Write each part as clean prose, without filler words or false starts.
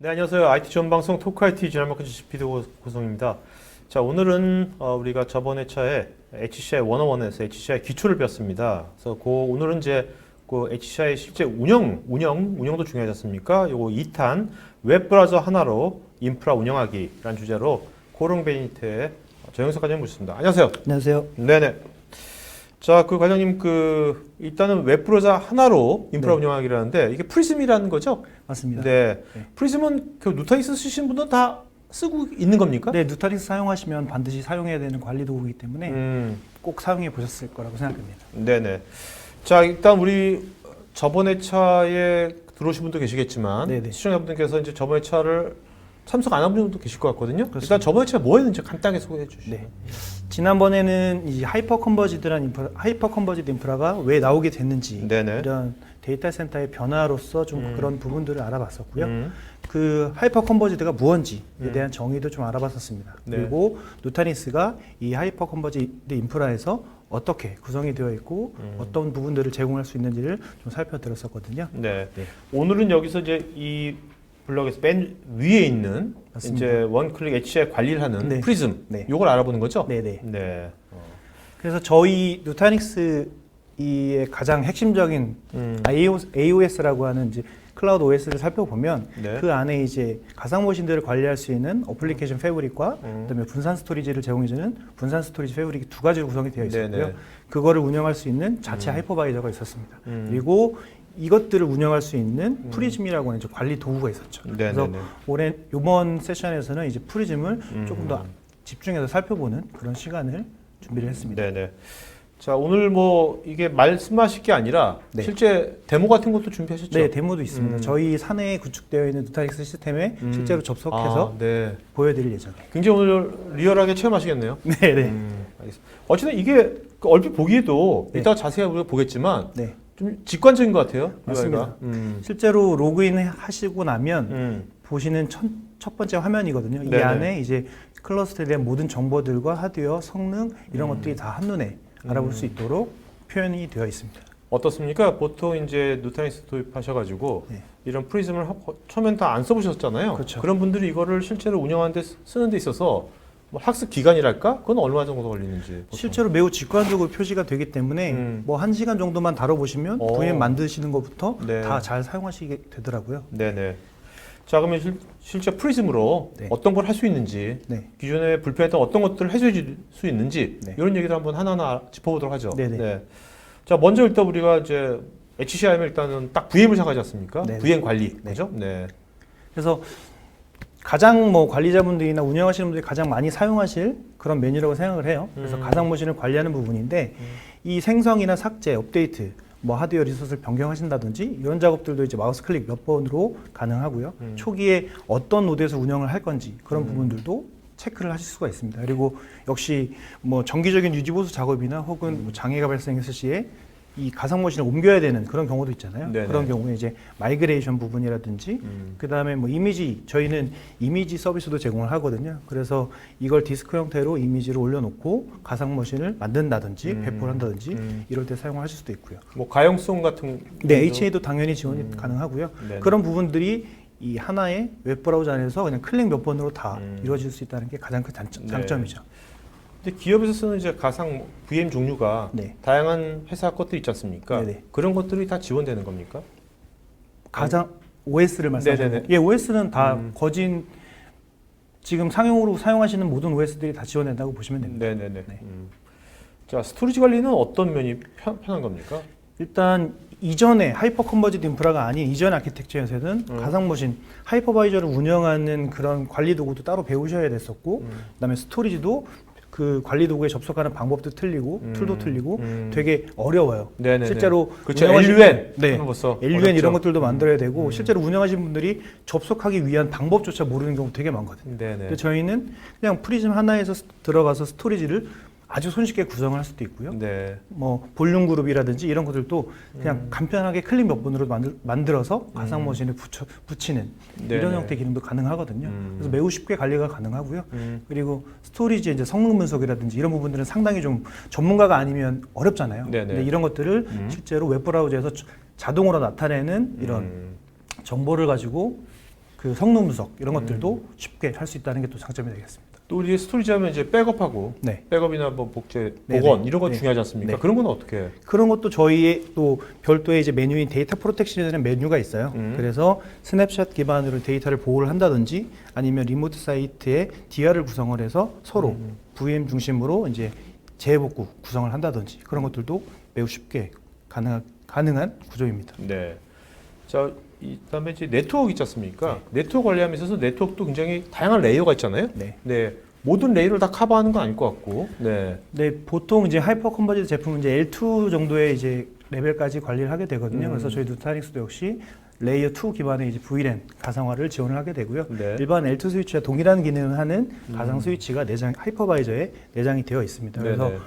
네, 안녕하세요. IT 전방송 토크 IT 지난번까지 스피드 고성입니다. 자, 오늘은 우리가 저번 회차에 HCI 101에서 HCI 기초를 배웠습니다. 그래서 오늘은 이제 그 HCI 실제 운영도 중요하지 않습니까? 요거 2탄 웹브라우저 하나로 인프라 운영하기라는 주제로 고릉 베니트의 정영석 과장님 모셨습니다. 안녕하세요. 안녕하세요. 네네. 자, 그 과장님 일단은 웹브라우저 하나로 인프라 네. 운영하기라는데 이게 프리즘이라는 거죠? 맞습니다. 네. 네. 프리즘은 그 누타닉스 쓰시는 분들은 다 쓰고 있는 겁니까? 네, 누타닉스 사용하시면 반드시 사용해야 되는 관리 도구이기 때문에 꼭 사용해 보셨을 거라고 생각합니다. 네네. 자, 일단 우리 저번 회차에 들어오신 분도 계시겠지만 네네. 시청자분들께서 이제 저번 회차를 참석 안 한 분도 계실 것 같거든요. 그렇습니다. 일단 저번 회차에 뭐 했는지 간단하게 소개해 주시죠. 네. 지난번에는 이 하이퍼 컨버지드 인프라가 왜 나오게 됐는지 네네. 이런 데이터 센터의 변화로서 좀 그런 부분들을 알아봤었고요. 음. 그 하이퍼 컨버지드가 무엇인지에 대한 정의도 좀 알아봤었습니다. 네. 그리고 누타닉스가 이 하이퍼 컨버지드 인프라에서 어떻게 구성이 되어 있고 어떤 부분들을 제공할 수 있는지를 좀 살펴드렸었거든요. 네. 네. 오늘은 여기서 이제 이 블럭에서 맨 위에 있는 맞습니다. 이제 원클릭 HCI 관리를 하는 네. 프리즘. 네. 요걸 알아보는 거죠? 네네. 네. 그래서 저희 누타닉스의 가장 핵심적인 AOS라고 하는 이제 클라우드 OS를 살펴보면 네. 그 안에 이제 가상 머신들을 관리할 수 있는 어플리케이션 패브릭과 그다음에 분산 스토리지를 제공해주는 분산 스토리지 패브릭이 두 가지로 구성이 되어 있었고요. 네네. 그거를 운영할 수 있는 자체 하이퍼바이저가 있었습니다. 그리고 이것들을 운영할 수 있는 프리즘이라고 하는 이제 관리 도구가 있었죠. 그래서 이번 세션에서는 이제 프리즘을 조금 더 집중해서 살펴보는 그런 시간을 준비를 했습니다. 네네. 자, 오늘 뭐 이게 말씀하실 게 아니라 네. 실제 데모 같은 것도 준비하셨죠? 네, 데모도 있습니다. 저희 사내에 구축되어 있는 누타닉스 시스템에 실제로 접속해서 네. 보여드릴 예정이에요. 굉장히 오늘 리얼하게 체험하시겠네요. 네, 네. 알겠습니다. 어쨌든 이게 그 얼핏 보기에도 네. 이따가 자세히 우리가 보겠지만 네, 좀 직관적인 것 같아요. 맞습니다. UI가. 실제로 로그인 하시고 나면 보시는 첫 번째 화면이거든요. 이 네네. 안에 이제 클러스터에 대한 모든 정보들과 하드웨어, 성능 이런 것들이 다 한눈에 알아볼 수 있도록 표현이 되어 있습니다. 어떻습니까? 보통 이제 누타닉스 도입하셔가지고 네. 이런 프리즘을 처음엔 다 안 써보셨잖아요. 그렇죠. 그런 분들이 이거를 실제로 운영하는데 쓰는 데 있어서 뭐 학습 기간이랄까? 그건 얼마 정도 걸리는지. 보통. 실제로 매우 직관적으로 표시가 되기 때문에 뭐 1시간 정도만 다뤄보시면 VM 만드시는 것부터 네. 다 잘 사용하시게 되더라고요. 네네. 자, 그러면 실제 프리즘으로 네. 어떤 걸 할 수 있는지, 네. 기존에 불편했던 어떤 것들을 해줄 수 있는지, 네. 이런 얘기를 한번 하나하나 짚어보도록 하죠. 네네. 네. 자, 먼저 일단 우리가 이제 HCI면 일단은 딱 VM을 생각하지 않습니까? 네네. VM 관리, 네. 그죠? 네. 그래서 가장 뭐 관리자분들이나 운영하시는 분들이 가장 많이 사용하실 그런 메뉴라고 생각을 해요. 그래서 가상 머신을 관리하는 부분인데 이 생성이나 삭제, 업데이트, 뭐 하드웨어 리소스를 변경하신다든지 이런 작업들도 이제 마우스 클릭 몇 번으로 가능하고요. 초기에 어떤 노드에서 운영을 할 건지 그런 부분들도 체크를 하실 수가 있습니다. 그리고 역시 뭐 정기적인 유지보수 작업이나 혹은 뭐 장애가 발생했을 시에 이 가상머신을 옮겨야 되는 그런 경우도 있잖아요. 네네. 그런 경우에 이제 마이그레이션 부분이라든지 그 다음에 뭐 저희는 이미지 서비스도 제공을 하거든요. 그래서 이걸 디스크 형태로 이미지를 올려놓고 가상머신을 만든다든지 배포를 한다든지 이럴 때 사용하실 수도 있고요. 뭐 가용성 같은. 네, HA도 당연히 지원이 가능하고요. 네네. 그런 부분들이 이 하나의 웹브라우저 안에서 그냥 클릭 몇 번으로 다 이루어질 수 있다는 게 가장 큰 장점이죠. 근데 기업에서 쓰는 이제 가상 VM 종류가 네. 다양한 회사 것들이 있지 않습니까? 네네. 그런 것들이 다 지원되는 겁니까? 가장 OS를 말씀하시는 네네네. 거예요? 예, OS는 다 지금 상용으로 사용하시는 모든 OS들이 다 지원된다고 보시면 됩니다. 네네네. 네. 자, 스토리지 관리는 어떤 면이 편한 겁니까? 일단 이전에 하이퍼 컨버지드 인프라가 아닌 이전 아키텍처에서는 가상머신 하이퍼바이저를 운영하는 그런 관리 도구도 따로 배우셔야 됐었고 그다음에 스토리지도 그 관리 도구에 접속하는 방법도 틀리고 툴도 틀리고 되게 어려워요. 네네네. 실제로 그렇죠. 운영하신 LUN. 네, 벌써 LUN 어렵죠. 이런 것들도 만들어야 되고 실제로 운영하시는 분들이 접속하기 위한 방법조차 모르는 경우 되게 많거든요. 네네. 근데 저희는 그냥 프리즘 하나에서 들어가서 스토리지를 아주 손쉽게 구성을 할 수도 있고요. 네. 뭐 볼륨 그룹이라든지 이런 것들도 그냥 간편하게 클릭 몇 번으로 만들어서 가상 머신을 붙이는 네네. 이런 형태 기능도 가능하거든요. 그래서 매우 쉽게 관리가 가능하고요. 그리고 스토리지 이제 성능 분석이라든지 이런 부분들은 상당히 좀 전문가가 아니면 어렵잖아요. 네네. 근데 이런 것들을 실제로 웹브라우저에서 자동으로 나타내는 이런 정보를 가지고 그 성능 분석 이런 것들도 쉽게 할 수 있다는 게 또 장점이 되겠습니다. 또 우리 스토리지 하면 이제 백업하고 네. 백업이나 뭐 복제, 네, 복원 네. 이런 거 네. 중요하지 않습니까? 네. 그런 건 어떻게 해요? 그런 것도 저희의 또 별도의 이제 메뉴인 데이터 프로텍션이라는 메뉴가 있어요. 그래서 스냅샷 기반으로 데이터를 보호를 한다든지 아니면 리모트 사이트에 DR을 구성을 해서 서로 VM 중심으로 이제 재복구 구성을 한다든지 그런 것들도 매우 쉽게 가능한 구조입니다. 네. 자, 그다음에 이제 네트워크 있지 않습니까? 네트워크 관리함에 있어서 네트워크도 굉장히 다양한 레이어가 있잖아요. 네. 네. 모든 레이어를 다 커버하는 건 아닐 것 같고. 네. 네, 보통 이제 하이퍼 컨버지드 제품은 이제 L2 정도의 이제 레벨까지 관리를 하게 되거든요. 그래서 저희 누타닉스도 역시 레이어 2 기반의 이제 VLAN 가상화를 지원을 하게 되고요. 네. 일반 L2 스위치와 동일한 기능을 하는 가상 스위치가 내장 하이퍼바이저에 내장이 되어 있습니다. 그래서 네네.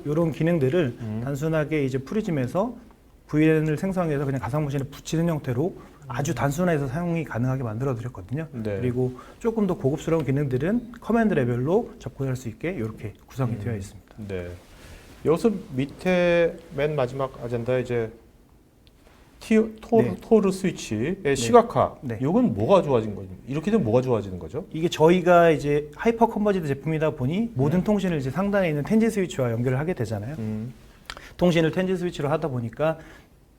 요런 기능들을 단순하게 이제 프리즘에서 VLAN을 생성해서 그냥 가상 머신에 붙이는 형태로 아주 단순해서 사용이 가능하게 만들어 드렸거든요. 네. 그리고 조금 더 고급스러운 기능들은 커맨드 레벨로 접근할 수 있게 이렇게 구성이 되어 있습니다. 네. 여기서 밑에 맨 마지막 아젠다에 이제 네. 토르 스위치의 시각화. 네. 이건 뭐가 좋아진 거죠? 이렇게 되면 뭐가 좋아지는 거죠? 이게 저희가 이제 하이퍼 컨버지드 제품이다 보니 모든 통신을 이제 상단에 있는 텐지 스위치와 연결을 하게 되잖아요. 통신을 텐지 스위치로 하다 보니까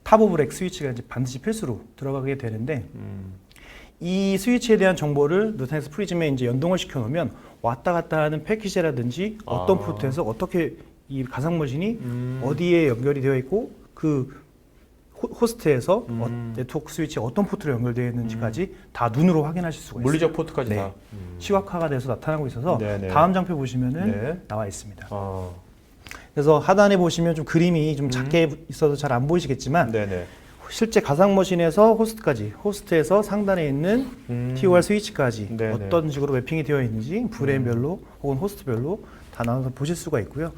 탑 오브 렉 스위치가 이제 반드시 필수로 들어가게 되는데 이 스위치에 대한 정보를 누타닉스 프리즘에 이제 연동을 시켜 놓으면 왔다 갔다 하는 패키지라든지 어떤 포트에서 어떻게 이 가상 머신이 어디에 연결이 되어 있고 그 호스트에서 네트워크 스위치에 어떤 포트로 연결되어 있는지까지 다 눈으로 확인하실 수가 있습니다. 물리적 포트까지 네. 다. 시각화가 돼서 나타나고 있어서 네네. 다음 장표 보시면은 네. 나와 있습니다. 아. 그래서 하단에 보시면 좀 그림이 좀 작게 있어서 잘 안 보이시겠지만 네네. 실제 가상 머신에서 호스트까지, 호스트에서 상단에 있는 TOR 스위치까지 네네. 어떤 식으로 매핑이 되어 있는지 브레인별로 혹은 호스트별로 다 나눠서 보실 수가 있고요.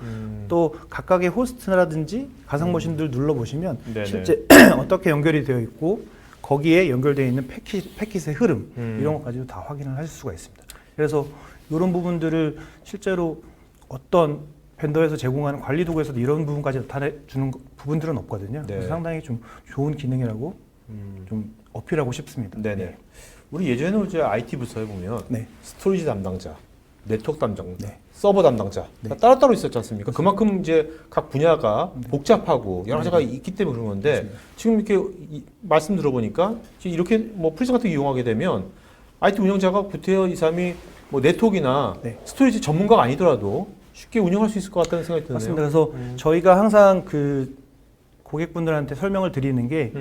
또 각각의 호스트라든지 가상 머신들 눌러 보시면 네네. 실제 어떻게 연결이 되어 있고 거기에 연결되어 있는 패킷의 흐름 이런 것까지도 다 확인을 하실 수가 있습니다. 그래서 이런 부분들을 실제로 어떤 벤더에서 제공하는 관리 도구에서도 이런 부분까지 나타내 주는 부분들은 없거든요. 네. 그래서 상당히 좀 좋은 기능이라고 좀 어필하고 싶습니다. 네네. 우리 예전에 이제 IT 부서에 보면 네. 스토리지 담당자, 네트워크 담당자, 네. 서버 담당자 네. 따로따로 있었지 않습니까? 그만큼 이제 각 분야가 복잡하고 여러 가지가 있기 때문에 그런 건데 맞습니다. 지금 이렇게 말씀 들어보니까 지금 이렇게 뭐 프리즘 같은 거 이용하게 되면 IT 운영자가 구태여 이삼이 뭐 네트워크나 네. 스토리지 전문가가 아니더라도 쉽게 운영할 수 있을 것 같다는 생각이 드네요. 맞습니다. 그래서 저희가 항상 그 고객분들한테 설명을 드리는 게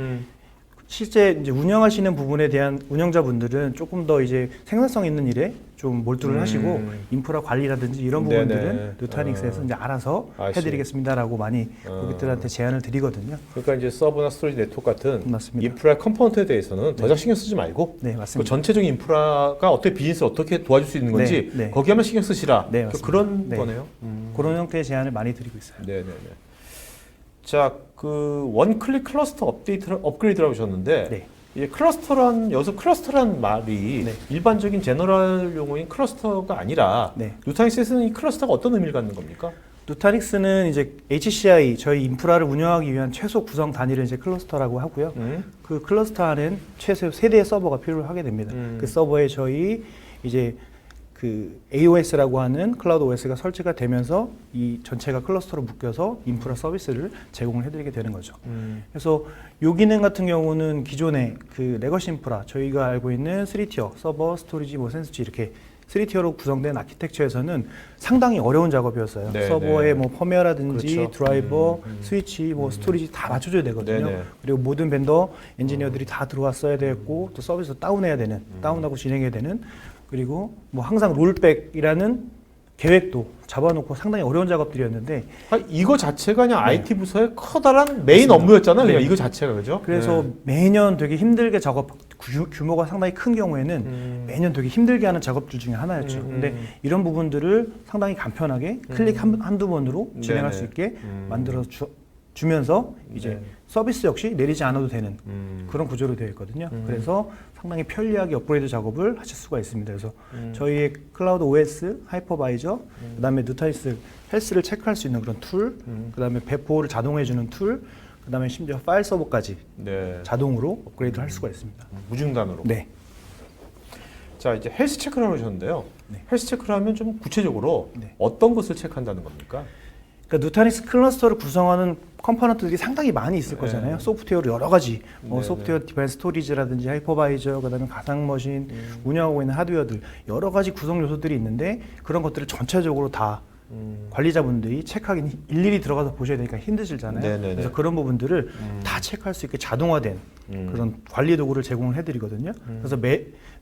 실제 이제 운영하시는 부분에 대한 운영자분들은 조금 더 이제 생산성 있는 일에 좀 몰두를 하시고 인프라 관리라든지 이런 네네. 부분들은 누타닉스에서 이제 알아서 I see. 해드리겠습니다라고 많이 고객들한테 제안을 드리거든요. 그러니까 이제 서버나 스토리지 네트워크 같은 맞습니다. 인프라 컴포넌트에 대해서는 더 이상 신경 쓰지 말고 네, 그 맞습니다. 전체적인 인프라가 어떻게 비즈니스를 어떻게 도와줄 수 있는 건지 네, 네. 거기에만 신경 쓰시라. 네, 맞습니다. 그런 네. 거네요. 그런 형태의 제안을 많이 드리고 있어요. 네네네. 자, 그 원클릭 클러스터 업그레이드라고 하셨는데 네. 이제 여기서 클러스터란 말이 네. 일반적인 제너럴 용어인 클러스터가 아니라 네. 누타닉스에서는 이 클러스터가 어떤 의미를 갖는 겁니까? 누타닉스는 이제 HCI 저희 인프라를 운영하기 위한 최소 구성 단위를 이제 클러스터라고 하고요. 그 클러스터 안에는 최소 3대의 서버가 필요하게 됩니다. 그 서버에 저희 이제 그 AOS라고 하는 클라우드 OS가 설치가 되면서 이 전체가 클러스터로 묶여서 인프라 서비스를 제공을 해드리게 되는 거죠. 그래서 요 기능 같은 경우는 기존의 그 레거시 인프라 저희가 알고 있는 3티어 서버, 스토리지, 뭐 센스지 이렇게 3티어로 구성된 아키텍처에서는 상당히 어려운 작업이었어요. 네, 서버에 네. 뭐 펌웨어라든지 그렇죠. 드라이버, 스위치, 뭐 스토리지 다 맞춰줘야 되거든요. 네, 네. 그리고 모든 벤더 엔지니어들이 다 들어왔어야 되고 또 서비스 다운해야 되는, 다운하고 진행해야 되는 그리고 뭐 항상 롤백이라는 계획도 잡아놓고 상당히 어려운 작업들이었는데 이거 자체가 그냥 네. IT 부서의 커다란 메인 맞습니다. 업무였잖아요. 네. 그냥 이거 자체가 그죠? 그래서 네. 매년 되게 힘들게 규모가 상당히 큰 경우에는 매년 되게 힘들게 하는 작업들 중에 하나였죠. 근데 이런 부분들을 상당히 간편하게 클릭 한두 번으로 진행할 네네. 수 있게 만들어 주면서 이제 네. 서비스 역시 내리지 않아도 되는 그런 구조로 되어 있거든요. 그래서 상당히 편리하게 업그레이드 작업을 하실 수가 있습니다. 그래서 저희의 클라우드 OS, 하이퍼바이저, 그다음에 누타닉스 헬스를 체크할 수 있는 그런 툴, 그다음에 배포를 자동해주는 툴, 그다음에 심지어 파일 서버까지 네. 자동으로 업그레이드를 할 수가 있습니다. 무중단으로. 네. 자, 이제 헬스 체크를 하셨는데요. 네. 헬스 체크를 하면 좀 구체적으로 네. 어떤 것을 체크한다는 겁니까? 그러니까 누타닉스 클러스터를 구성하는 컴포넌트들이 상당히 많이 있을 거잖아요. 소프트웨어로 여러 가지, 네, 소프트웨어 디바이스 스토리지라든지 하이퍼바이저, 그다음에 가상 머신, 운영하고 있는 하드웨어들 여러 가지 구성 요소들이 있는데 그런 것들을 전체적으로 다 관리자분들이 체크하기 일일이 들어가서 보셔야 되니까 힘드시잖아요. 네네네. 그래서 그런 부분들을 다 체크할 수 있게 자동화된 그런 관리 도구를 제공을 해드리거든요. 그래서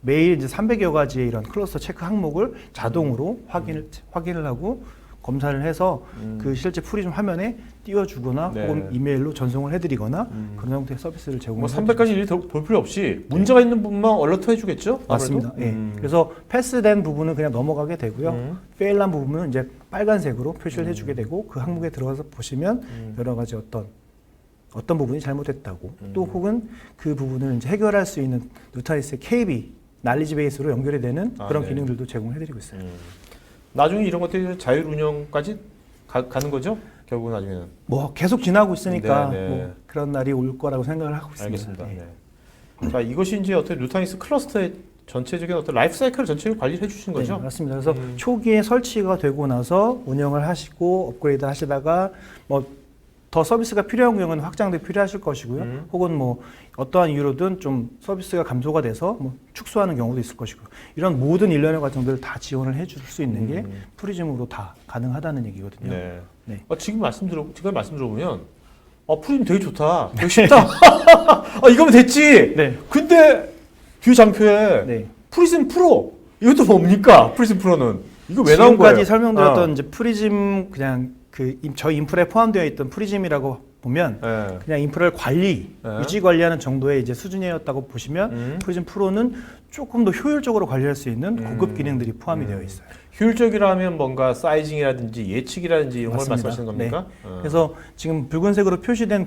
매일 이제 300여 가지의 이런 클러스터 체크 항목을 자동으로 확인을 하고 검사를 해서 그 실제 프리즘 화면에 띄워주거나 네. 혹은 이메일로 전송을 해드리거나 그런 형태의 서비스를 제공을 뭐 300가지 일일이 볼 필요 없이 문제가 있는 부분만 얼러트 해주겠죠? 맞습니다. 예. 그래서 패스된 부분은 그냥 넘어가게 되고요. 페일한 부분은 이제 빨간색으로 표시를 해주게 되고 그 항목에 들어가서 보시면 여러 가지 어떤 부분이 잘못됐다고 또 혹은 그 부분을 이제 해결할 수 있는 누타닉스의 KB 날리지 베이스로 연결이 되는 그런 네. 기능들도 제공해드리고 있어요. 나중에 이런 것들이 자율 운영까지 가는 거죠? 결국 나중에는. 뭐 계속 지나고 있으니까 네, 네. 뭐 그런 날이 올 거라고 생각을 하고 있습니다. 알겠습니다. 예. 네. 자, 이것이 이제 어떤 누타닉스 클러스터의 전체적인 어떤 라이프 사이클을 전체를 관리를 해주시는 거죠? 네, 맞습니다. 그래서 초기에 설치가 되고 나서 운영을 하시고 업그레이드 하시다가 뭐 더 서비스가 필요한 경우는 확장도 필요하실 것이고요. 혹은 뭐 어떠한 이유로든 좀 서비스가 감소가 돼서 뭐 축소하는 경우도 있을 것이고 이런 모든 일련의 과정들을 다 지원을 해줄 수 있는 게 프리즘으로 다 가능하다는 얘기거든요. 네. 네. 지금 말씀 들어보면 프리즘 되게 좋다. 되게 쉽다. 이거면 됐지. 네. 근데 뒤 장표에 네. 프리즘 프로 이것도 뭡니까? 프리즘 프로는 이거 왜 나온 거예요? 지금까지 설명드렸던 이제 프리즘 그냥 저희 인프라에 포함되어 있던 프리즘이라고 보면 네. 그냥 인프라를 네. 유지 관리하는 정도의 이제 수준이었다고 보시면 프리즘 프로는 조금 더 효율적으로 관리할 수 있는 고급 기능들이 포함이 되어 있어요. 효율적이라면 뭔가 사이징이라든지 예측이라든지 이런 걸 맞습니다. 말씀하시는 겁니까? 그래서 지금 붉은색으로 표시된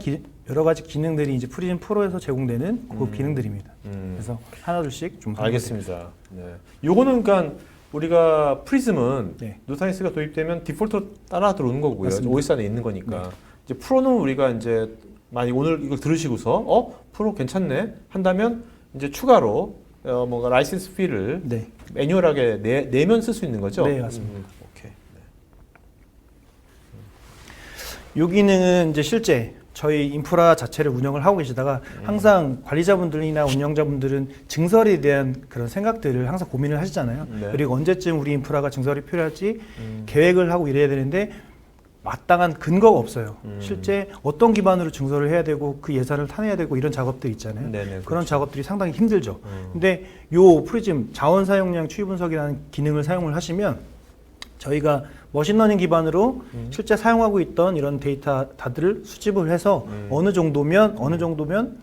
여러 가지 기능들이 이제 프리즘 프로에서 제공되는 고급 기능들입니다. 그래서 하나둘씩 좀 알겠습니다. 네. 요거는 그러니까 우리가 프리즘은 네. 누타닉스가 도입되면 디폴트로 따라 들어오는 거고요. 맞습니다. OS 안에 있는 거니까. 이제 프로는 우리가 이제 만약 오늘 이걸 들으시고서 프로 괜찮네 한다면 이제 추가로 뭔가 라이센스 피를 네. 매뉴얼하게 내면 쓸 수 있는 거죠? 네, 맞습니다. 오케이. 네. 이 기능은 이제 실제 저희 인프라 자체를 운영을 하고 계시다가 항상 관리자분들이나 운영자분들은 증설에 대한 그런 생각들을 항상 고민을 하시잖아요. 네. 그리고 언제쯤 우리 인프라가 증설이 필요할지 계획을 하고 이래야 되는데 마땅한 근거가 없어요. 실제 어떤 기반으로 증설을 해야 되고 그 예산을 타내야 되고 이런 작업들이 있잖아요. 네네, 그런 그렇죠. 작업들이 상당히 힘들죠. 근데 요 프리즘 자원 사용량 추이 분석이라는 기능을 사용을 하시면 저희가 머신러닝 기반으로 실제 사용하고 있던 이런 데이터들을 수집을 해서 어느 정도면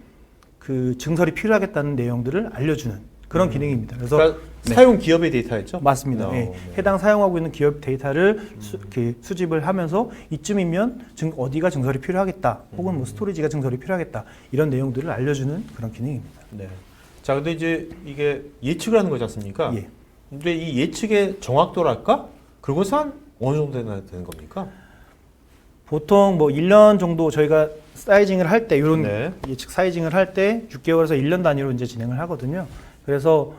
그 증설이 필요하겠다는 내용들을 알려주는 그런 기능입니다. 그래서 그러니까 네. 사용 기업의 데이터였죠? 맞습니다. 예. 네. 해당 사용하고 있는 기업 데이터를 수집을 하면서 이쯤이면 어디가 증설이 필요하겠다, 혹은 뭐 스토리지가 증설이 필요하겠다 이런 내용들을 알려주는 그런 기능입니다. 네. 자, 근데 이제 이게 예측을 하는 거지 않습니까? 예. 근데 이 예측의 정확도랄까? 그것은 한 어느 정도 되는 겁니까? 보통 뭐 1년 정도 저희가 사이징을 할 때 이런 네. 예측 사이징을 할 때 6개월에서 1년 단위로 이제 진행을 하거든요. 그래서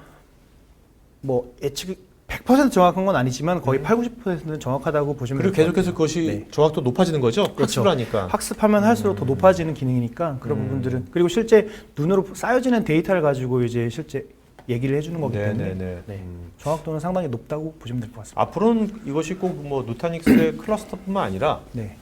뭐 예측이 100% 정확한 건 아니지만 거의 80~90%는 정확하다고 보시면 그리고 될것 계속해서 같아요. 그것이 네. 정확도 높아지는 거죠? 그렇죠. 학습을 하니까. 학습하면 할수록 더 높아지는 기능이니까 그런 부분들은 그리고 실제 눈으로 쌓여지는 데이터를 가지고 이제 실제 얘기를 해주는 거기 때문에 네. 정확도는 상당히 높다고 보시면 될 것 같습니다. 앞으로는 이것이 꼭 뭐 누타닉스의 클러스터뿐만 아니라 네.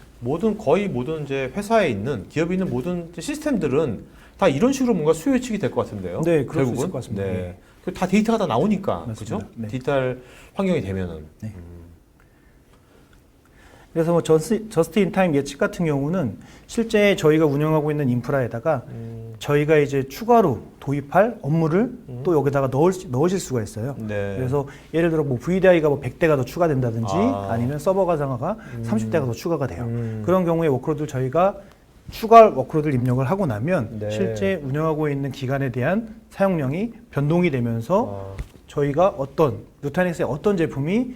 거의 모든 이제 회사에 있는 기업에 있는 모든 이제 시스템들은 다 이런 식으로 뭔가 수요 예측이 될 것 같은데요. 네, 그럴 수 결국은. 있을 것 같습니다. 네. 네. 다 데이터가 다 나오니까 맞습니다. 그죠? 네. 디지털 환경이 되면은. 네. 그래서 뭐 저스트 인 타임 예측 같은 경우는 실제 저희가 운영하고 있는 인프라에다가 저희가 이제 추가로 도입할 업무를 또 여기다가 넣으실 수가 있어요. 네. 그래서 예를 들어 뭐 VDI가 뭐 100대가 더 추가된다든지 아. 아니면 서버 가상화가 30대가 더 추가가 돼요. 그런 경우에 워크로드를 저희가 추가 워크로드를 입력을 하고 나면 네. 실제 운영하고 있는 기간에 대한 사용량이 변동이 되면서 저희가 누타닉스의 어떤 제품이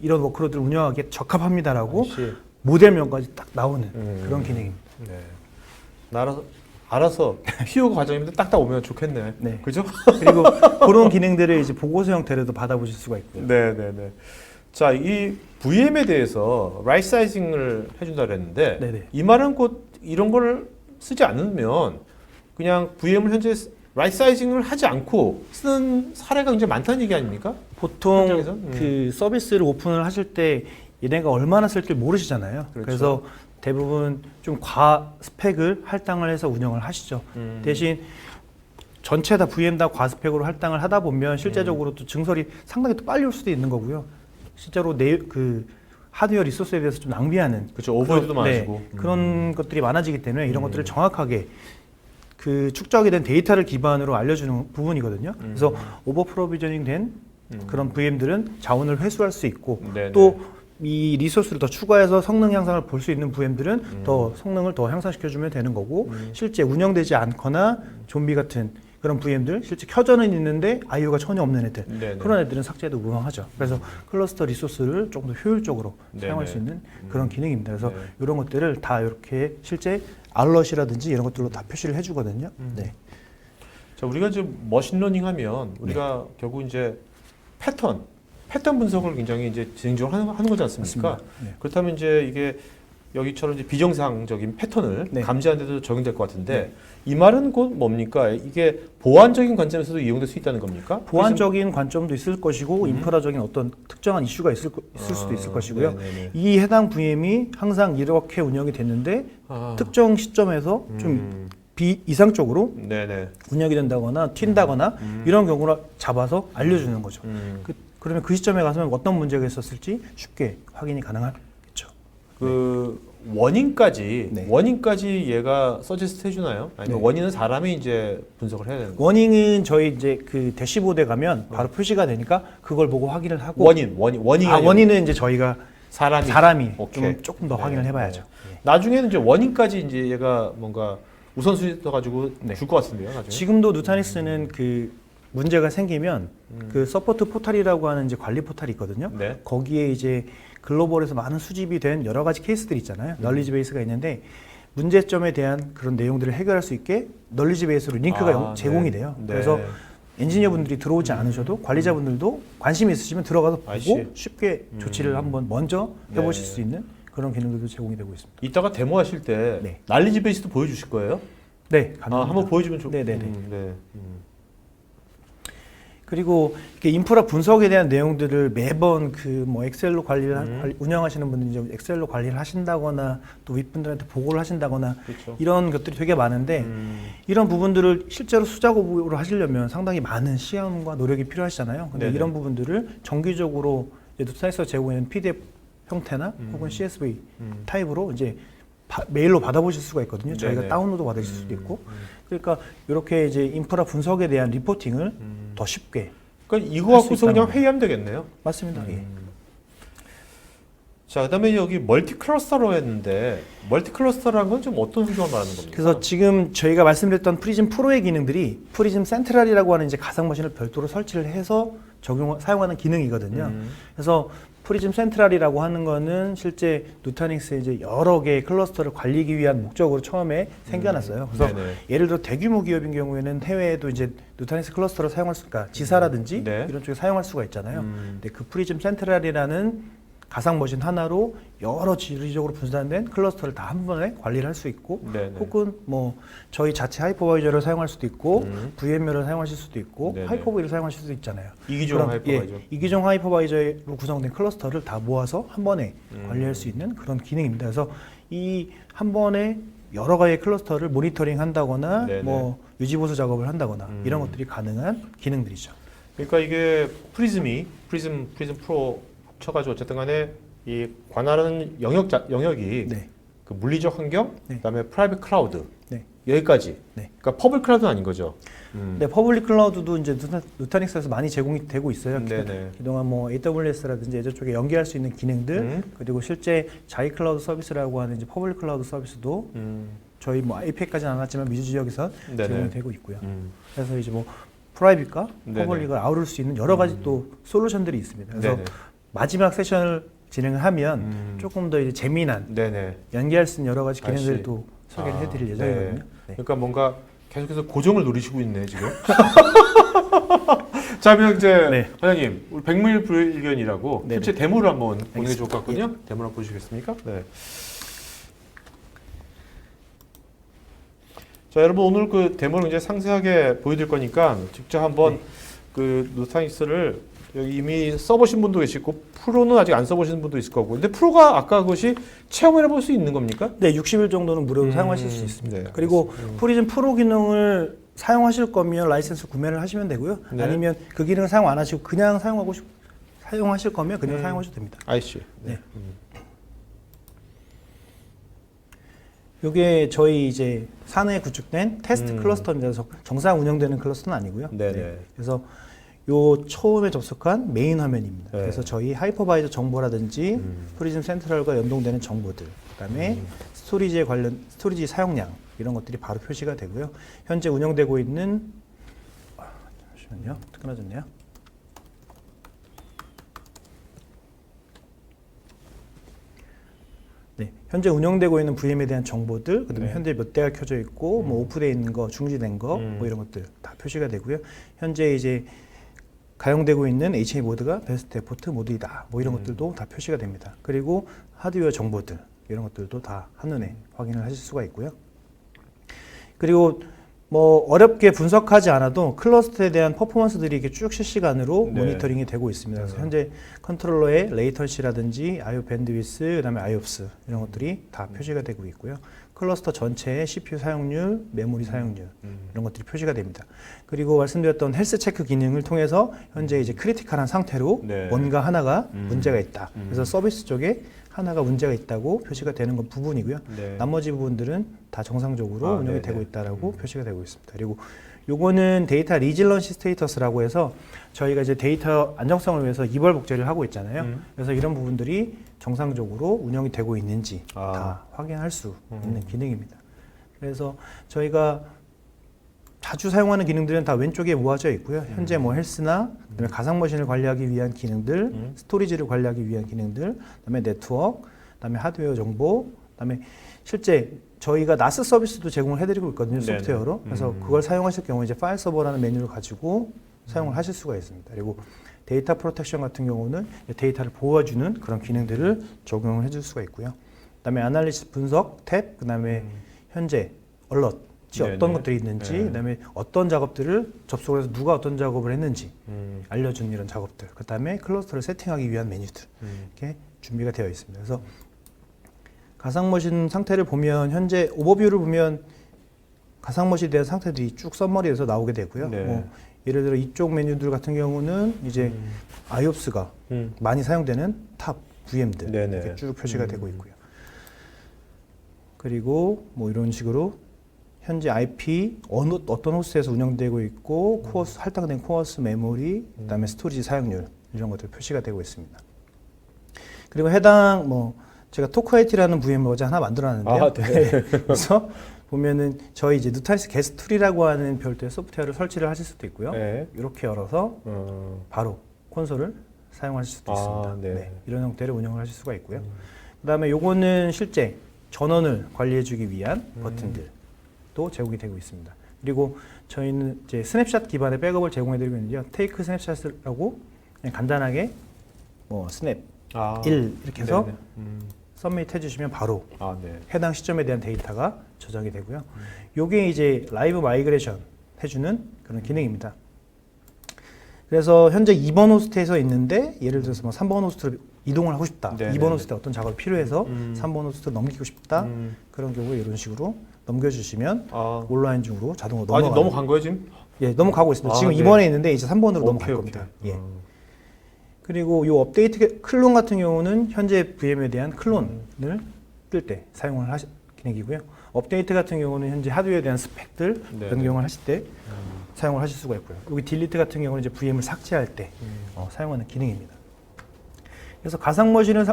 이런 워크로드를 운영하기에 적합합니다라고 역시. 모델명까지 딱 나오는 그런 기능입니다. 네. 나라서 알아서 PO 과정인데 딱딱 오면 좋겠네. 네. 그죠? 그리고 그런 기능들을 이제 보고서 형태로도 받아보실 수가 있고요. 네네네. 자, 이 VM에 대해서 라이트 사이징을 해준다 그랬는데 네네. 이 말은 곧 이런 걸 쓰지 않으면 그냥 VM을 현재 라이트 사이징을 하지 않고 쓰는 사례가 굉장히 많다는 얘기 아닙니까? 보통 현장에서? 그 서비스를 오픈을 하실 때 얘네가 얼마나 쓸지 모르시잖아요. 그렇죠. 그래서 대부분 좀 과 스펙을 할당을 해서 운영을 하시죠. 대신 전체 다 VM 다 과스펙으로 할당을 하다 보면 실제적으로 또 증설이 상당히 또 빨리 올 수도 있는 거고요. 실제로 그 하드웨어 리소스에 대해서 좀 낭비하는 그렇죠. 오버헤드도 많아지고. 그런 것들이 많아지기 때문에 이런 것들을 정확하게 그 축적이 된 데이터를 기반으로 알려주는 부분이거든요. 그래서 오버 프로비저닝 된 그런 VM들은 자원을 회수할 수 있고 네네. 또 이 리소스를 더 추가해서 성능 향상을 볼 수 있는 VM들은 더 성능을 더 향상시켜주면 되는 거고 실제 운영되지 않거나 좀비 같은 그런 VM들 실제 켜져는 있는데 IO가 전혀 없는 애들 네네. 그런 애들은 삭제도 무방하죠. 그래서 클러스터 리소스를 조금 더 효율적으로 네네. 사용할 수 있는 그런 기능입니다. 그래서 네. 이런 것들을 다 이렇게 실제 알럿이라든지 이런 것들로 다 표시를 해주거든요. 네. 자, 우리가 지금 머신러닝 하면 우리가 결국 이제 패턴 분석을 굉장히 이제 진행적으로 하는 거지 않습니까? 맞습니다. 네. 그렇다면 이제 이게 여기처럼 이제 비정상적인 패턴을 네. 감지하는 데도 적용될 것 같은데 이 말은 곧 뭡니까? 이게 보안적인 관점에서도 이용될 수 있다는 겁니까? 보안적인 관점도 있을 것이고 인프라적인 어떤 특정한 이슈가 있을 수도 있을 것이고요. 네네네. 이 해당 VM이 항상 이렇게 운영이 됐는데 특정 시점에서 좀 비이상적으로 네네. 운영이 된다거나 튄다거나 이런 경우를 잡아서 알려주는 거죠. 그러면 그 시점에 가서 어떤 문제가 있었을지 쉽게 확인이 가능하겠죠. 그 원인까지 네. 원인까지 얘가 서지스트 해주나요? 아니면 네. 원인은 사람이 이제 분석을 해야 되는 거예요? 워닝은 저희 이제 그 대시보드에 가면 바로 표시가 되니까 그걸 보고 확인을 하고 원인이 원인은 이제 저희가 사람이 오케이. 조금 더 네, 확인을 해봐야죠. 나중에는 이제 원인까지 이제 얘가 뭔가 우선순위 떠가지고 네. 줄 것 같은데요, 나중에. 지금도 누타닉스는 그 문제가 생기면 그 서포트 포탈이라고 하는 이제 관리 포탈이 있거든요. 네. 거기에 이제 글로벌에서 많은 수집이 된 여러 가지 케이스들이 있잖아요. 널리지 베이스가 있는데 문제점에 대한 그런 내용들을 해결할 수 있게 널리지 베이스로 링크가 제공이 돼요. 네. 그래서 엔지니어분들이 들어오지 않으셔도 관리자분들도 관심이 있으시면 들어가서 보고 아이씨. 쉽게 조치를 한번 먼저 해보실 네. 수 있는 그런 기능들도 제공이 되고 있습니다. 이따가 데모 하실 때 네. 날리지 베이스도 보여주실 거예요? 네, 가능합니다. 한번 보여주면 좋. 네네네. 네. 그리고 이렇게 인프라 분석에 대한 내용들을 매번 그 뭐 엑셀로 관리를 운영하시는 분들이 이제 엑셀로 관리를 하신다거나 또 윗분들한테 보고를 하신다거나 그렇죠. 이런 것들이 되게 많은데 이런 부분들을 실제로 수작업으로 하시려면 상당히 많은 시간과 노력이 필요하시잖아요. 근데 네네. 이런 부분들을 정기적으로 누타닉스가 제공하는 PDF 형태나 혹은 CSV 타입으로 이제 메일로 받아보실 수가 있거든요. 저희가 네네. 다운로드 받으실 수도 있고. 그러니까 이렇게 이제 인프라 분석에 대한 리포팅을 더 쉽게. 그러니까 이거 할수 갖고서 있다는 그냥 거예요. 회의하면 되겠네요. 맞습니다. 예. 자, 그다음에 여기 멀티 클러스터로 했는데 멀티 클러스터라는 건 좀 어떤 환경을 말하는 겁니까? 그래서 지금 저희가 말씀드렸던 프리즘 프로의 기능들이 프리즘 센트럴이라고 하는 이제 가상 머신을 별도로 설치를 해서 사용하는 기능이거든요. 그래서 프리즘 센트럴이라고 하는 거는 실제 누타닉스의 이제 여러 개의 클러스터를 관리하기 위한 목적으로 처음에 생겨났어요. 그래서 네네. 예를 들어 대규모 기업인 경우에는 해외에도 이제 누타닉스 클러스터를 사용할 수, 그러니까 지사라든지 네. 이런 쪽에 사용할 수가 있잖아요. 근데 그 프리즘 센트럴이라는 가상 머신 하나로 여러 지리적으로 분산된 클러스터를 다 한 번에 관리를 할 수 있고 네네. 혹은 뭐 저희 자체 하이퍼바이저를 사용할 수도 있고 VMware를 사용하실 수도 있고 네네. 하이퍼브를 사용하실 수도 있잖아요. 이기종 그런, 하이퍼바이저. 이기종 하이퍼바이저로 구성된 클러스터를 다 모아서 한 번에 관리할 수 있는 그런 기능입니다. 그래서 이 한 번에 여러 가지의 클러스터를 모니터링 한다거나 네네. 뭐 유지보수 작업을 한다거나 이런 것들이 가능한 기능들이죠. 그러니까 이게 프리즘 프로 합쳐가지고 어쨌든 간에 이 관할하는 영역이 네. 그 물리적 환경, 네. 그다음에 프라이빗 클라우드 네. 여기까지. 네. 그러니까 퍼블릭 클라우드는 아닌 거죠. 네, 퍼블릭 클라우드도 이제 누타닉스에서 많이 제공이 되고 있어요. 네네. 그동안 뭐 AWS라든지 예전 쪽에 연계할 수 있는 기능들 그리고 실제 자이 클라우드 서비스라고 하는 이제 퍼블릭 클라우드 서비스도 저희 뭐 API까지는 안 왔지만 미주 지역에서 네네. 제공이 되고 있고요. 그래서 이제 뭐 프라이빗과 네네. 퍼블릭을 아우를 수 있는 여러 가지 또 솔루션들이 있습니다. 그래서 네네. 마지막 세션을 진행을 하면 조금 더 이제 재미난 네네. 연계할 수 있는 여러 가지 기능들이 아이씨. 또 소개를 해드릴 예정이거든요. 네. 네. 그러니까 뭔가 계속해서 고정을 누리시고 있네 지금. 자, 그럼 이제 네. 과장님, 우리 백밀불견이라고 네네. 실제 데모를 한번 보는 게 알겠습니다. 좋을 것 같거든요. 데모를 한번 보시겠습니까? 네. 자, 여러분 오늘 그 데모를 이제 상세하게 보여드릴 거니까 직접 한번 네. 그 누타닉스를 여기 이미 써보신 분도 계시고 프로는 아직 안 써보시는 분도 있을 거고. 근데 프로가 아까 그것이 체험을 해볼 수 있는 겁니까? 네, 60일 정도는 무료로 사용하실 수 있습니다. 네, 그리고 알겠습니다. 프리즘 프로 기능을 사용하실 거면 라이센스 구매를 하시면 되고요. 네. 아니면 그 기능을 사용 안 하시고 그냥 사용하실 거면 그냥 사용하셔도 됩니다. 아이씨. 네. 이게 저희 이제 사내에 구축된 테스트 클러스터입니다. 그래서 정상 운영되는 클러스터는 아니고요. 네네. 그래서 요 처음에 접속한 메인 화면입니다. 네. 그래서 저희 하이퍼바이저 정보라든지 프리즘 센트럴과 연동되는 정보들, 그다음에 스토리지에 관련 스토리지 사용량 이런 것들이 바로 표시가 되고요. 현재 운영되고 있는 잠시만요, 끊어졌네요. 네, 현재 운영되고 있는 VM에 대한 정보들, 그다음에 네. 현재 몇 대가 켜져 있고, 뭐 오프되어 있는 거, 중지된 거, 뭐 이런 것들 다 표시가 되고요. 현재 이제 가용되고 있는 HA 모드가 베스트 에포트 모드이다. 뭐 이런 것들도 다 표시가 됩니다. 그리고 하드웨어 정보들 이런 것들도 다 한눈에 확인을 하실 수가 있고요. 그리고 뭐 어렵게 분석하지 않아도 클러스터에 대한 퍼포먼스들이 이렇게 쭉 실시간으로 네. 모니터링이 되고 있습니다. 그래서 현재 컨트롤러의 레이턴시라든지 IO 밴드위스, 그다음에 IOPS 이런 것들이 다 표시가 되고 있고요. 클러스터 전체의 CPU 사용률, 메모리 사용률 이런 것들이 표시가 됩니다. 그리고 말씀드렸던 헬스 체크 기능을 통해서 현재 이제 크리티컬한 상태로 네. 뭔가 하나가 문제가 있다. 그래서 서비스 쪽에 하나가 문제가 있다고 표시가 되는 건 부분이고요. 네. 나머지 부분들은 다 정상적으로 아, 운영이 네네. 되고 있다라고 표시가 되고 있습니다. 그리고 요거는 데이터 리질런시 스테이터스라고 해서 저희가 이제 데이터 안정성을 위해서 이벌 복제를 하고 있잖아요. 그래서 이런 부분들이 정상적으로 운영이 되고 있는지 아. 다 확인할 수 있는 기능입니다. 그래서 저희가 자주 사용하는 기능들은 다 왼쪽에 모아져 있고요. 현재 뭐 헬스나 그다음에 가상 머신을 관리하기 위한 기능들, 스토리지를 관리하기 위한 기능들, 그다음에 네트워크, 그다음에 하드웨어 정보, 그다음에 실제 저희가 나스 서비스도 제공을 해드리고 있거든요, 네네. 소프트웨어로. 그래서 그걸 사용하실 경우 이제 파일 서버라는 메뉴를 가지고 사용을 하실 수가 있습니다. 그리고 데이터 프로텍션 같은 경우는 데이터를 보호해주는 그런 기능들을 적용을 해줄 수가 있고요. 그다음에 아날리시스 분석 탭, 그다음에 현재 얼럿 네네. 어떤 것들이 있는지, 네. 그다음에 어떤 작업들을 접속을 해서 누가 어떤 작업을 했는지 알려주는 이런 작업들, 그다음에 클러스터를 세팅하기 위한 메뉴들 이렇게 준비가 되어 있습니다. 그래서 가상머신 상태를 보면 현재 오버뷰를 보면 가상머신에 대한 상태들이 쭉 썸머리에서 나오게 되고요. 네. 뭐 예를 들어 이쪽 메뉴들 같은 경우는 이제 IOPS가 많이 사용되는 탑 VM들 네네. 이렇게 쭉 표시가 되고 있고요. 그리고 뭐 이런 식으로 현재 IP 어떤 호스트에서 운영되고 있고 코어스 할당된 코어스 메모리, 그다음에 스토리지 사용률 이런 것들 표시가 되고 있습니다. 그리고 해당 뭐 제가 토크IT라는 VM을 어제 하나 만들어놨는데요. 아, 네. 그래서 보면은 저희 이제 누타닉스 게스트 툴이라고 하는 별도의 소프트웨어를 설치를 하실 수도 있고요. 네. 이렇게 열어서 바로 콘솔을 사용하실 수도 아, 있습니다. 네. 네, 이런 형태로 운영을 하실 수가 있고요. 그다음에 요거는 실제 전원을 관리해주기 위한 버튼들도 제공이 되고 있습니다. 그리고 저희는 이제 스냅샷 기반의 백업을 제공해드리고 있는데요. 테이크 스냅샷이라고 그냥 간단하게 뭐 스냅 1 이렇게 해서 서밋 해주시면 바로 아, 네. 해당 시점에 대한 데이터가 저장이 되고요. 요게 이제 라이브 마이그레이션 해주는 그런 기능입니다. 그래서 현재 2번 호스트에서 있는데 예를 들어서 뭐 3번 호스트로 이동을 하고 싶다. 네네네. 2번 호스트에 어떤 작업이 필요해서 3번 호스트로 넘기고 싶다. 그런 경우에 이런 식으로 넘겨주시면 아, 온라인 중으로 자동으로 아직 넘어가요. 넘어간 거예요 지금? 예, 넘어가고 있습니다. 아, 지금 네. 2번에 있는데 이제 3번으로 오케이, 넘어갈 오케이. 겁니다. 예. 그리고 이 업데이트 클론 같은 경우는 현재 VM에 대한 클론을 뜰 때 사용을 하시 기능이고요. 업데이트 같은 경우는 현재 하드웨어에 대한 스펙들 네네. 변경을 하실 때 사용을 하실 수가 있고요. 여기 딜리트 같은 경우는 이제 VM을 삭제할 때 사용하는 기능입니다. 그래서 가상 머신을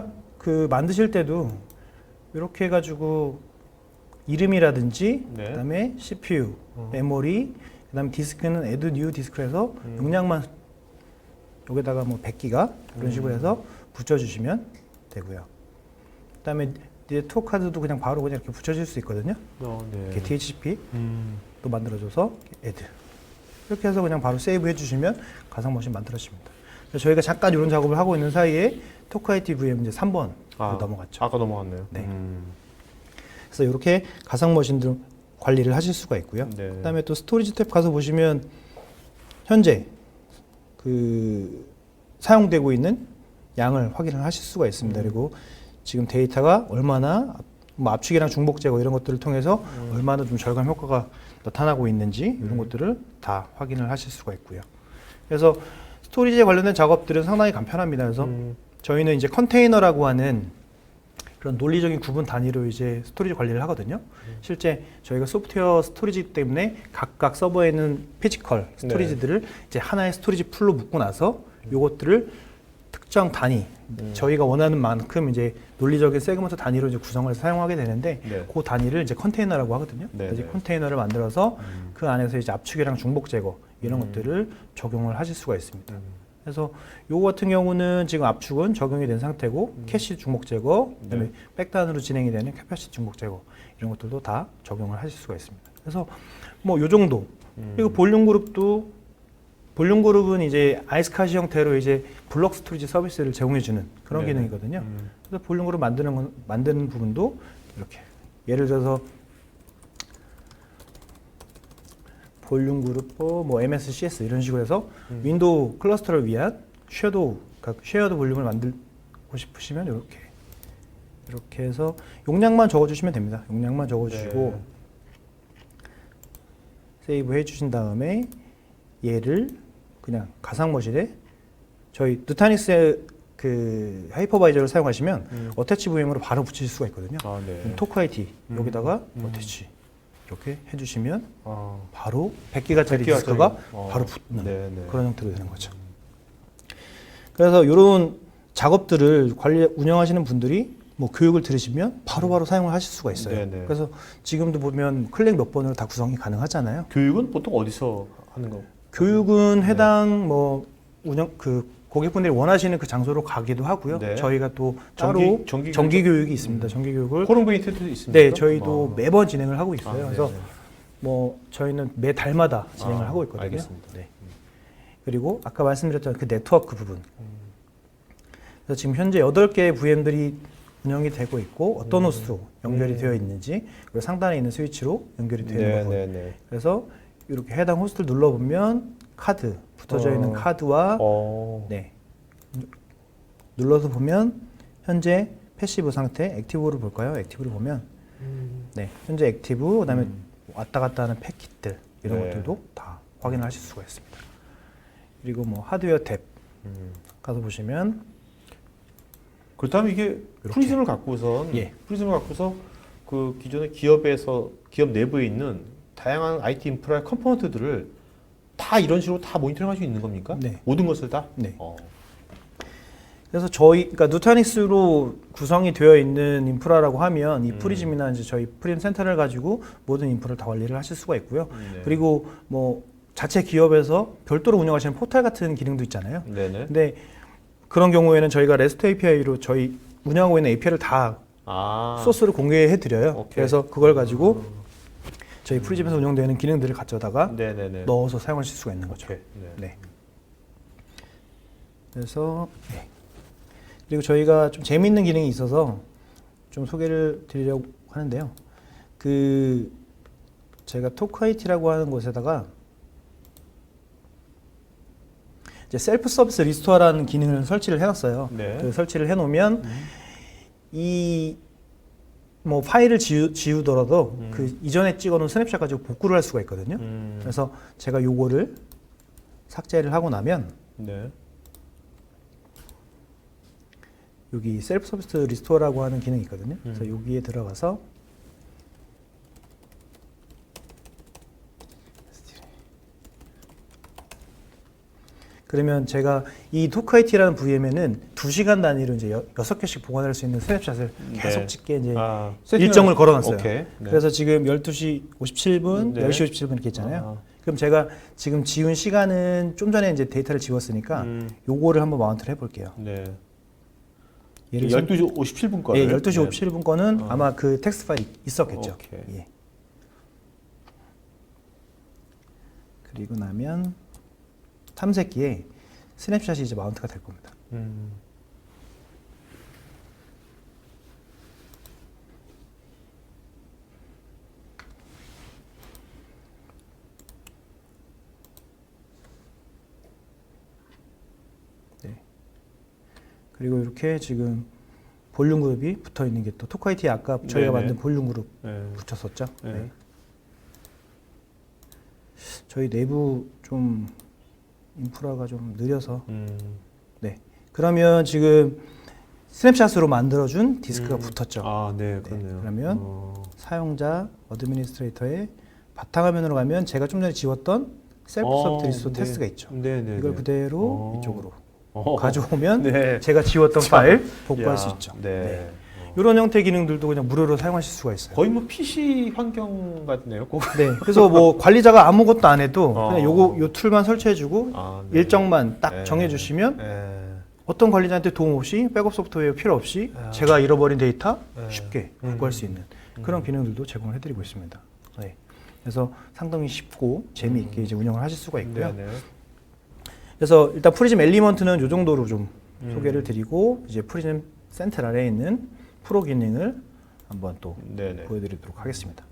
만드실 때도 이렇게 해가지고 이름이라든지 네. 그다음에 CPU, 메모리, 그다음에 디스크는 add new 디스크에서 용량만 여기다가 뭐 100기가 이런 식으로 해서 붙여주시면 되고요. 그다음에 이제 투어 카드도 그냥 바로 그냥 이렇게 붙여질 수 있거든요. 네. 이렇게 DHCP 또 만들어줘서 애드 이렇게 해서 그냥 바로 세이브 해주시면 가상머신 만들어집니다. 그래서 저희가 잠깐 이런 작업을 하고 있는 사이에 토크IT VM 이제 3번 넘어갔죠. 아까 넘어갔네요. 네. 그래서 이렇게 가상머신들 관리를 하실 수가 있고요. 네. 그다음에 또 스토리지 탭 가서 보시면 현재 그 사용되고 있는 양을 확인을 하실 수가 있습니다. 그리고 지금 데이터가 얼마나 뭐 압축이랑 중복 제거 이런 것들을 통해서 얼마나 좀 절감 효과가 나타나고 있는지 이런 것들을 다 확인을 하실 수가 있고요. 그래서 스토리지에 관련된 작업들은 상당히 간편합니다. 그래서 저희는 이제 컨테이너라고 하는 그런 논리적인 구분 단위로 이제 스토리지 관리를 하거든요. 실제 저희가 소프트웨어 스토리지 때문에 각각 서버에 있는 피지컬 스토리지들을 이제 하나의 스토리지 풀로 묶고 나서 요것들을 특정 단위, 저희가 원하는 만큼 이제 논리적인 세그먼트 단위로 이제 구성을 해서 사용하게 되는데 그 단위를 이제 컨테이너라고 하거든요. 이제 컨테이너를 만들어서 그 안에서 이제 압축이랑 중복 제거 이런 것들을 적용을 하실 수가 있습니다. 그래서 요거 같은 경우는 지금 압축은 적용이 된 상태고 캐시 중복 제거, 그다음에 백단으로 진행이 되는 캐패시티 중복 제거 이런 것들도 다 적용을 하실 수가 있습니다. 그래서 뭐 요 정도. 그리고 볼륨 그룹은 이제 아이스카시 형태로 이제 블록 스토리지 서비스를 제공해주는 그런 기능이거든요. 그래서 볼륨 그룹 만드는 부분도 이렇게 예를 들어서 볼륨 그룹 뭐 MS, CS 이런 식으로 해서 윈도우 클러스터를 위한 쉐어드 볼륨을 만들고 싶으시면 이렇게 해서 용량만 적어주시면 됩니다. 용량만 적어주시고 세이브 해주신 다음에 얘를 그냥 가상머신에 저희 누타닉스의 그 하이퍼바이저를 사용하시면 어태치 VM으로 바로 붙일 수가 있거든요. 토크IT 여기다가 어태치 이렇게 해주시면 바로 100기가짜리 디스크가 바로 붙는 그런 형태로 되는 거죠. 그래서 이런 작업들을 운영하시는 분들이 뭐 교육을 들으시면 바로바로 사용을 하실 수가 있어요. 그래서 지금도 보면 클릭 몇 번으로 다 구성이 가능하잖아요. 교육은 보통 어디서 하는 거? 교육은 해당 뭐 고객분들이 원하시는 그 장소로 가기도 하고요. 저희가 또 따로 정기 교육이 있습니다. 정기 교육을 코롱베이트도 있습니다. 네, 저희도 매번 진행을 하고 있어요. 그래서 뭐 저희는 매 달마다 진행을 하고 있거든요. 알겠습니다. 그리고 아까 말씀드렸던 그 네트워크 부분. 그래서 지금 현재 8개의 VM들이 운영이 되고 있고 어떤 호스트로 연결이 되어 있는지 그리고 상단에 있는 스위치로 연결이 되는 부분. 그래서 이렇게 해당 호스트를 눌러보면 카드 붙어져 있는 카드와 눌러서 보면 현재 패시브 상태, 액티브를 볼까요? 액티브를 보면 현재 액티브, 그다음에 왔다 갔다 하는 패킷들 이런 것들도 다 확인을 하실 수가 있습니다. 그리고 뭐 하드웨어 탭 가서 보시면 그렇다면 이게 프리즘을 갖고서 그 기존의 기업 내부에 있는 다양한 IT 인프라의 컴포넌트들을 다 이런 식으로 다 모니터링 할 수 있는 겁니까? 모든 것을 다? 그래서 그러니까 누타닉스로 구성이 되어 있는 인프라라고 하면 이 프리즘이나 이제 저희 프리즘 센터를 가지고 모든 인프라를 다 관리를 하실 수가 있고요. 그리고 뭐 자체 기업에서 별도로 운영하시는 포털 같은 기능도 있잖아요. 근데 그런 경우에는 저희가 REST API로 저희 운영하고 있는 API를 다 소스를 공개해 드려요. 그래서 그걸 가지고 저희 프리즘에서 운영되는 기능들을 가져다가 넣어서 사용하실 수가 있는 거죠. 그래서 그리고 저희가 좀 재미있는 기능이 있어서 좀 소개를 드리려고 하는데요. 제가 토크IT라고 하는 곳에다가 이제 셀프 서비스 리스토어라는 기능을 설치를 해놨어요. 그 설치를 해놓으면 이 뭐 파일을 지우더라도 그 이전에 찍어놓은 스냅샷 가지고 복구를 할 수가 있거든요. 그래서 제가 요거를 삭제를 하고 나면 여기 셀프 서비스 리스토어라고 하는 기능이 있거든요. 그래서 여기에 들어가서 그러면 제가 이 토크IT라는 VM에는 2시간 단위로 이제 6개씩 보관할 수 있는 스냅샷을 계속 찍게 이제 일정을 걸어놨어요. 그래서 지금 12시 57분, 10시 57분 이렇게 있잖아요. 그럼 제가 지금 지운 시간은 좀 전에 이제 데이터를 지웠으니까 요거를 한번 마운트를 해볼게요. 예를 들어서 12시 57분 거를. 예, 12시 57분 거는 아마 그 텍스트 파일이 있었겠죠. 오케이. 예. 그리고 나면 탐색기에 스냅샷이 이제 마운트가 될 겁니다. 네. 그리고 이렇게 지금 볼륨 그룹이 붙어 있는 게 또 토카이티에 아까 저희가 네네. 만든 볼륨 그룹 네. 붙였었죠. 네. 네. 저희 내부 좀 인프라가 좀 느려서 네. 그러면 지금 스냅샷으로 만들어준 디스크가 붙었죠. 아, 네, 네. 그렇네요. 그러면 사용자 어드미니스트레이터의 바탕화면으로 가면 제가 좀 전에 지웠던 셀프 서비스 리소스 네. 테스트가 있죠. 네, 네. 이걸 네. 그대로 이쪽으로 어. 가져오면 네. 제가 지웠던 참. 파일 복구할 야, 수 있죠. 네. 이런 형태 기능들도 그냥 무료로 사용하실 수가 있어요. 거의 뭐 PC 환경 같네요. 꼭. 네. 그래서 뭐 관리자가 아무것도 안 해도 그냥 어. 요 툴만 설치해주고 아, 네. 일정만 딱 네. 정해주시면 네. 어떤 관리자한테 도움 없이 백업 소프트웨어 필요 없이 아. 제가 잃어버린 데이터 네. 쉽게 복구할 수 있는 그런 기능들도 제공을 해드리고 있습니다. 네. 그래서 상당히 쉽고 재미있게 이제 운영을 하실 수가 있고요. 네, 네. 그래서 일단 프리즘 엘리먼트는 이 정도로 좀 소개를 드리고 이제 프리즘 센트럴에 있는 프로 기능을 한번 또 네, 네. 보여드리도록 하겠습니다.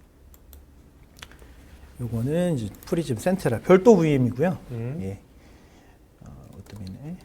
요거는 이제 프리즘 센트럴 별도 VM이고요. 예. 어드민에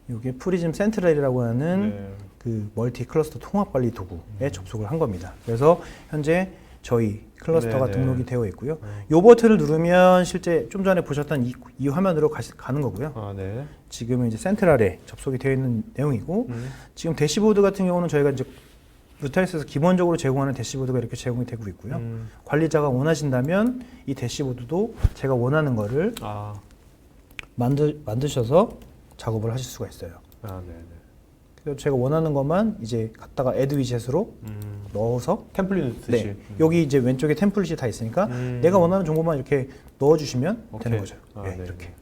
요게 프리즘 센트럴이라고 하는 네. 그 멀티 클러스터 통합 관리 도구에 접속을 한 겁니다. 그래서 현재 저희 클러스터가 네네. 등록이 되어 있고요. 요 버튼을 누르면 실제 좀 전에 보셨던 이 화면으로 가는 거고요. 아, 네. 지금은 이제 센트럴에 접속이 되어 있는 내용이고 지금 대시보드 같은 경우는 저희가 이제 루타리스에서 기본적으로 제공하는 대시보드가 이렇게 제공이 되고 있고요. 관리자가 원하신다면 이 대시보드도 제가 원하는 거를 아, 만드셔서 작업을 하실 수가 있어요. 아, 네, 네. 그래서 제가 원하는 것만 이제 갖다가 애드 위젯으로 넣어서 템플릿 넣듯이. 네, 여기 이제 왼쪽에 템플릿이 다 있으니까 내가 원하는 정보만 이렇게 넣어주시면 오케이. 되는 거죠. 아, 네, 네, 이렇게 네.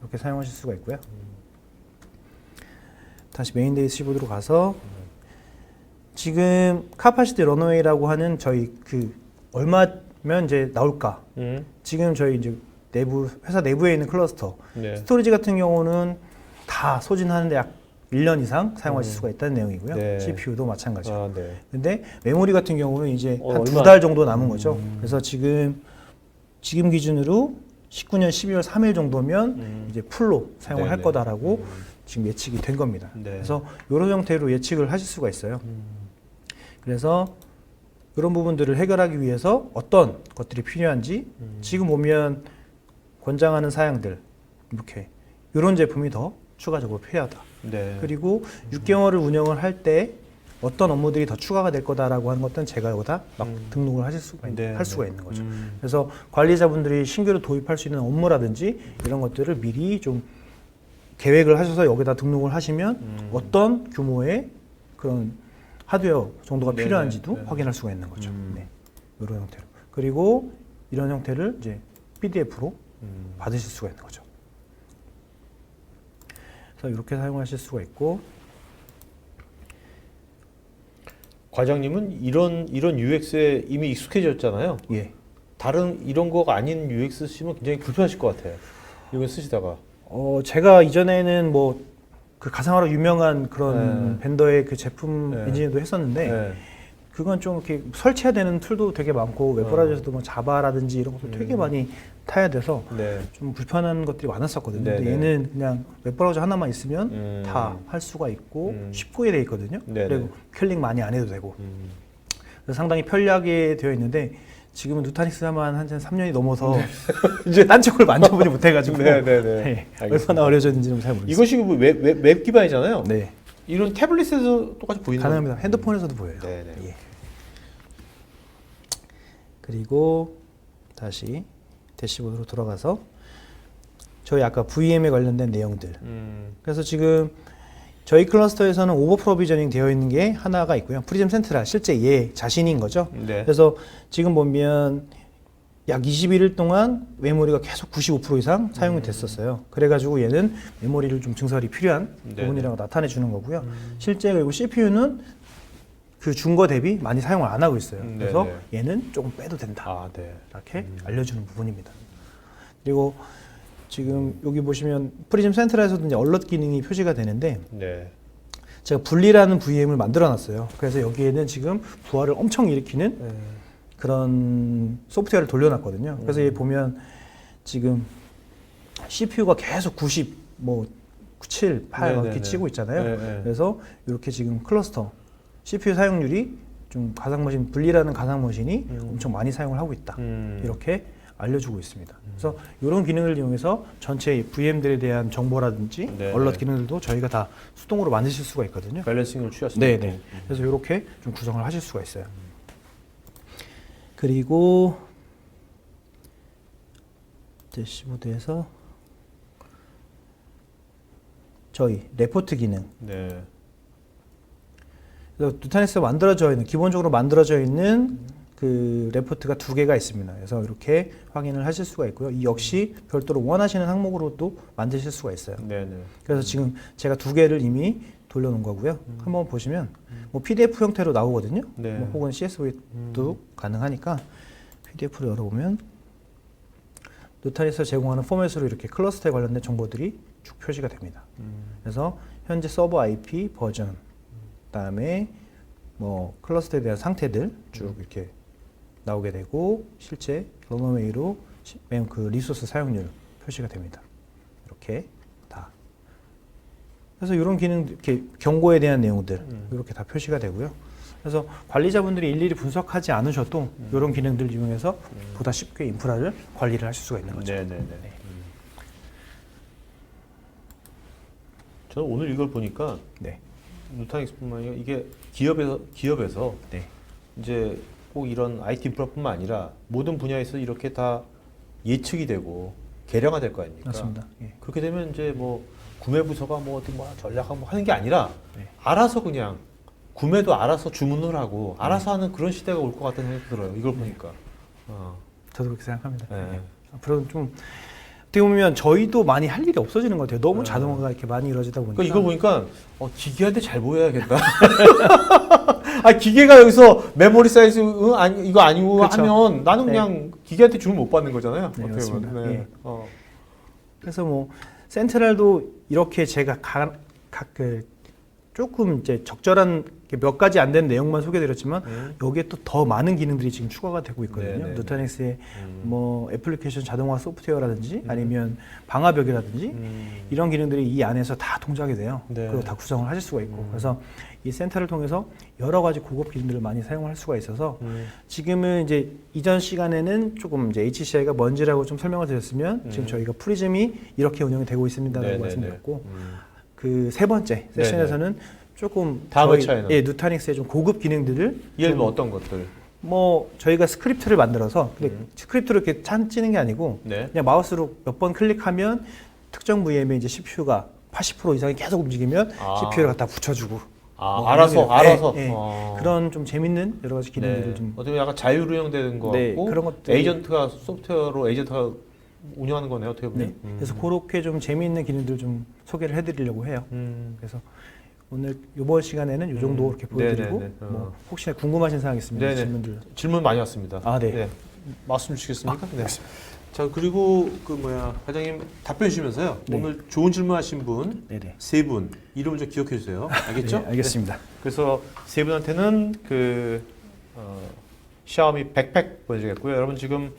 이렇게 사용하실 수가 있고요. 다시 메인 데이시보드로 가서 지금 카파시티 런어웨이라고 하는 저희 그 얼마면 이제 나올까? 지금 저희 이제 내부 회사 내부에 있는 클러스터 네. 스토리지 같은 경우는 다 소진하는데 약 1년 이상 사용하실 수가 있다는 내용이고요. 네. CPU도 마찬가지고. 아, 네. 근데 메모리 같은 경우는 이제 한 얼마? 2달 정도 남은 거죠. 그래서 지금 기준으로 19년 12월 3일 정도면 이제 풀로 사용을 할 네네. 거다라고 지금 예측이 된 겁니다. 네. 그래서 이런 형태로 예측을 하실 수가 있어요. 그래서 이런 부분들을 해결하기 위해서 어떤 것들이 필요한지 지금 보면 권장하는 사양들 이렇게 이런 제품이 더 추가적으로 필요하다. 네. 그리고 6개월을 운영을 할 때 어떤 업무들이 더 추가가 될 거다라고 하는 것들은 제가 여기다 막 등록을 하실 수가 네, 할 수가 네. 있는 거죠. 그래서 관리자분들이 신규로 도입할 수 있는 업무라든지 이런 것들을 미리 좀 계획을 하셔서 여기다 등록을 하시면 어떤 규모의 그런 하드웨어 정도가 네네. 필요한지도 네네. 확인할 수가 있는 거죠. 네. 이런 형태로. 그리고 이런 형태를 이제 PDF로 받으실 수가 있는 거죠. 그래서 이렇게 사용하실 수가 있고 과장님은 이런 UX에 이미 익숙해졌잖아요. 예. 다른 이런 거가 아닌 UX 쓰시면 굉장히 불편하실 것 같아요. 이거 쓰시다가. 제가 이전에는 뭐 그 가상화로 유명한 그런 네. 벤더의 그 제품 네. 엔지니어도 했었는데 네. 그건 좀 이렇게 설치해야 되는 툴도 되게 많고 웹브라우저에서도 뭐 자바라든지 이런 것도 되게 많이 타야 돼서 네. 좀 불편한 것들이 많았었거든요. 네네. 근데 얘는 그냥 웹브라우저 하나만 있으면 음. 다 할 수가 있고 쉽게 돼 있거든요. 네네. 그리고 클릭 많이 안 해도 되고 그래서 상당히 편리하게 되어 있는데 지금은 누타닉스만 한 3년이 넘어서 이제 딴 쪽을 만져보지 못해가지고 네네네. 네, 알겠습니다. 얼마나 어려졌는지는 잘 모르겠어요. 이것이 뭐 웹 기반이잖아요. 네, 이런 태블릿에서 똑같이 보이는 가능합니다. 거죠? 핸드폰에서도 보여요. 네네. 예. 그리고 다시 대시보드로 돌아가서 저희 아까 VM에 관련된 내용들. 그래서 지금 저희 클러스터에서는 오버 프로비저닝 되어 있는 게 하나가 있고요. 프리즘 센트럴 실제 얘 자신인 거죠. 네. 그래서 지금 보면 약 21일 동안 메모리가 계속 95% 이상 사용이 됐었어요. 그래가지고 얘는 메모리를 좀 증설이 필요한 부분이라고 나타내 주는 거고요. 실제 그리고 CPU는 그 준 거 대비 많이 사용을 안 하고 있어요. 그래서 얘는 조금 빼도 된다. 아, 네. 이렇게 알려주는 부분입니다. 그리고 지금 여기 보시면 프리즘 센트럴에서도 이제 얼럿 기능이 표시가 되는데 네. 제가 분리라는 VM을 만들어 놨어요. 그래서 여기에는 지금 부하를 엄청 일으키는 그런 소프트웨어를 돌려놨거든요. 그래서 여기 보면 지금 CPU가 계속 90, 뭐 7, 8 이렇게 치고 있잖아요. 그래서 이렇게 지금 클러스터 CPU 사용률이 좀 가상머신 분리라는 가상머신이 엄청 많이 사용을 하고 있다. 이렇게 알려주고 있습니다. 그래서 이런 기능을 이용해서 전체 VM들에 대한 정보라든지 얼럿 기능들도 저희가 다 수동으로 만드실 수가 있거든요. 밸런싱을 취하시는 네네. 그래서 이렇게 좀 구성을 하실 수가 있어요. 그리고 대시보드에서 저희 레포트 기능. 네. 그래서 누타닉스가 만들어져 있는 기본적으로 만들어져 있는 그 레포트가 2개가 있습니다. 그래서 이렇게 확인을 하실 수가 있고요. 이 역시 별도로 원하시는 항목으로도 만드실 수가 있어요. 네네. 그래서 지금 제가 2개를 이미 돌려놓은 거고요. 한번 보시면 뭐 PDF 형태로 나오거든요. 네. 뭐 혹은 CSV도 가능하니까 PDF로 열어보면 누타닉스가 제공하는 포맷으로 이렇게 클러스터에 관련된 정보들이 쭉 표시가 됩니다. 그래서 현재 서버 IP 버전, 그다음에 뭐 클러스터에 대한 상태들 쭉 이렇게 나오게 되고 실제 런어웨이로 그 리소스 사용률 표시가 됩니다. 이렇게 다. 그래서 이런 기능, 이렇게 경고에 대한 내용들 이렇게 다 표시가 되고요. 그래서 관리자분들이 일일이 분석하지 않으셔도 이런 기능들 이용해서 보다 쉽게 인프라를 관리를 하실 수가 있는 거죠. 네네네. 저는 오늘 이걸 보니까 네. 누타닉스뿐만 아니라 이게 기업에서 네. 이제 꼭 이런 IT 인프라뿐만 아니라 모든 분야에서 이렇게 다 예측이 되고 개량화될 거 아닙니까? 맞습니다. 예. 그렇게 되면 이제 뭐 구매 부서가 뭐 어디 뭐 전략하고 뭐 하는 게 아니라 네. 알아서 그냥 구매도 알아서 주문을 하고 알아서 하는 그런 시대가 올 것 같다는 생각이 들어요. 이걸 보니까. 저도 그렇게 생각합니다. 네. 예. 앞으로는 좀 어떻게 보면 저희도 많이 할 일이 없어지는 것 같아요. 너무 자동화가 이렇게 많이 이루어지다 보니까. 그러니까 이거 보니까 기계한테 잘 보여야겠다. 아 기계가 여기서 메모리 사이즈 아니 이거 아니고 그렇죠. 하면 나는 그냥 기계한테 주문 못 받는 거잖아요. 네, 어떻게 맞습니다. 보면. 예. 어. 그래서 뭐 센트럴도 이렇게 제가 그 조금 이제 적절한 몇 가지 안 된 내용만 소개드렸지만 여기에 또 더 많은 기능들이 지금 추가가 되고 있거든요. 네네네. 누타닉스의 뭐 애플리케이션 자동화 소프트웨어라든지 아니면 방화벽이라든지 이런 기능들이 이 안에서 다 동작이 돼요. 네. 그리고 다 구성을 하실 수가 있고 그래서 이 센터를 통해서 여러 가지 고급 기능들을 많이 사용할 수가 있어서 지금은 이제 이전 시간에는 조금 이제 HCI가 뭔지라고 좀 설명을 드렸으면 지금 저희가 프리즘이 이렇게 운영이 되고 있습니다라고 네네네. 말씀드렸고 그 세 번째 세션에서는 조금 다음 저희 회차에는? 누타닉스의 좀 고급 기능들을 예를 들면 어떤 것들? 뭐 저희가 스크립트를 만들어서 스크립트로 이렇게 찌는 게 아니고 네. 그냥 마우스로 몇 번 클릭하면 특정 VM에 이제 CPU가 80% 이상이 계속 움직이면 CPU를 갖다 붙여주고 뭐 알아서. 네, 네. 그런 좀 재밌는 여러 가지 기능들을 좀 어떻게 보면 약간 자율운영되는 거 네, 같고 그런 것들이 에이전트가 소프트웨어로 에이전트가 운영하는 거네요. 어떻게 보면. 네. 그래서 그렇게 좀 재미있는 기능들 좀 소개를 해드리려고 해요. 그래서 오늘 이번 시간에는 이 정도 이렇게 보여드리고 네네네. 뭐 혹시나 궁금하신 사항 있으면 네네. 질문들. 질문 많이 왔습니다. 아, 네. 말씀 주시겠습니까? 네. 자 그리고 과장님 답변 주시면서요. 네. 오늘 좋은 질문하신 분 네네. 세 분 이름을 좀 기억해 주세요. 알겠죠? 네, 알겠습니다. 네. 그래서 세 분한테는 샤오미 백팩 보내드리겠고요. 여러분 지금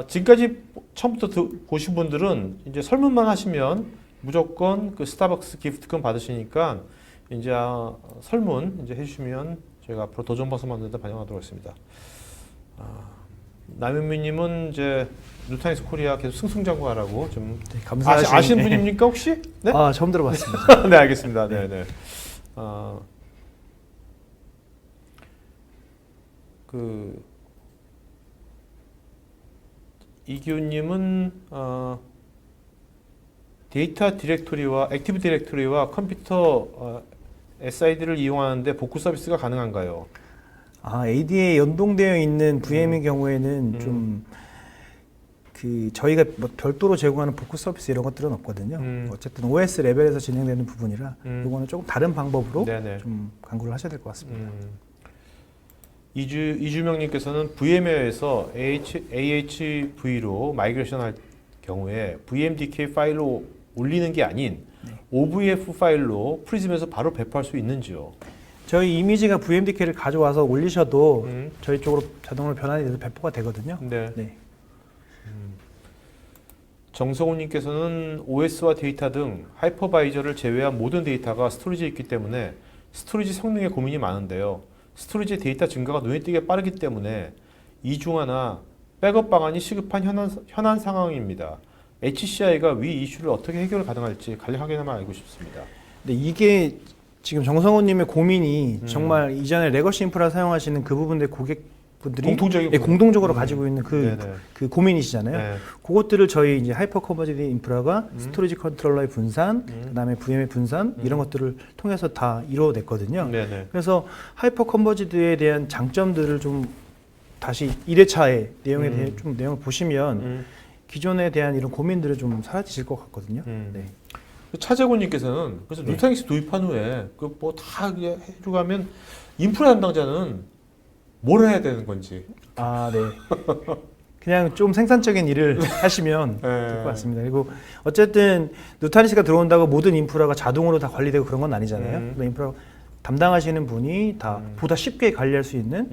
지금까지 처음부터 보신 분들은 이제 설문만 하시면 무조건 그 스타벅스 기프트권 받으시니까 이제 설문 이제 해주시면 저희가 앞으로 도전 방송 만드는데 반영하도록 하겠습니다. 남현미님은 이제 누타닉스 코리아 계속 승승장구하라고 좀 네, 감사하신 아시는 분입니까 혹시? 네? 아 처음 들어봤습니다. 네 알겠습니다. 네네. 이기훈님은 데이터 디렉토리와 액티브 디렉토리와 컴퓨터 SID를 이용하는데 복구 서비스가 가능한가요? AD에 연동되어 있는 VM의 경우에는 좀 그 저희가 뭐 별도로 제공하는 보크 서비스 이런 것들은 없거든요. 어쨌든 OS 레벨에서 진행되는 부분이라 이거는 조금 다른 방법으로 네네. 좀 강구를 하셔야 될 것 같습니다. 이주명님께서는 VMware에서 AHV로 마이그레이션 할 경우에 VMDK 파일로 올리는 게 아닌 OVF 파일로 프리즘에서 바로 배포할 수 있는지요? 저희 이미지가 VMDK를 가져와서 올리셔도 저희 쪽으로 자동으로 변환이 돼서 배포가 되거든요. 네. 네. 정성훈님께서는 OS와 데이터 등 하이퍼바이저를 제외한 모든 데이터가 스토리지에 있기 때문에 스토리지 성능에 고민이 많은데요. 스토리지 데이터 증가가 눈에 띄게 빠르기 때문에 이중화나 백업 방안이 시급한 현안 상황입니다. HCI가 위 이슈를 어떻게 해결 가능할지 간략하게나마 알고 싶습니다. 근데 이게 지금 정성호님의 고민이 정말 이전에 레거시 인프라 사용하시는 그 부분들 고객분들이 공통적인 예, 공동적으로 가지고 있는 네네. 그 고민이시잖아요. 네. 그것들을 저희 이제 하이퍼 커버리지 인프라가 스토리지 컨트롤러의 분산, 그다음에 VM의 분산 이런 것들을 통해서 다 이루어냈거든요. 네네. 그래서 하이퍼 컨버지드에 대한 장점들을 좀 다시 1회차의 내용에 대해 좀 내용을 보시면 기존에 대한 이런 고민들을 좀 사라지실 것 같거든요. 네. 차재곤님께서는 그래서 네. 누타닉스 도입한 후에 그 뭐 다 해주고 하면 인프라 담당자는 뭘 해야 되는 건지. 아, 네. 그냥 좀 생산적인 일을 하시면 될 것 같습니다. 그리고 어쨌든 누타니스가 들어온다고 모든 인프라가 자동으로 다 관리되고 그런 건 아니잖아요. 그 인프라 담당하시는 분이 다 보다 쉽게 관리할 수 있는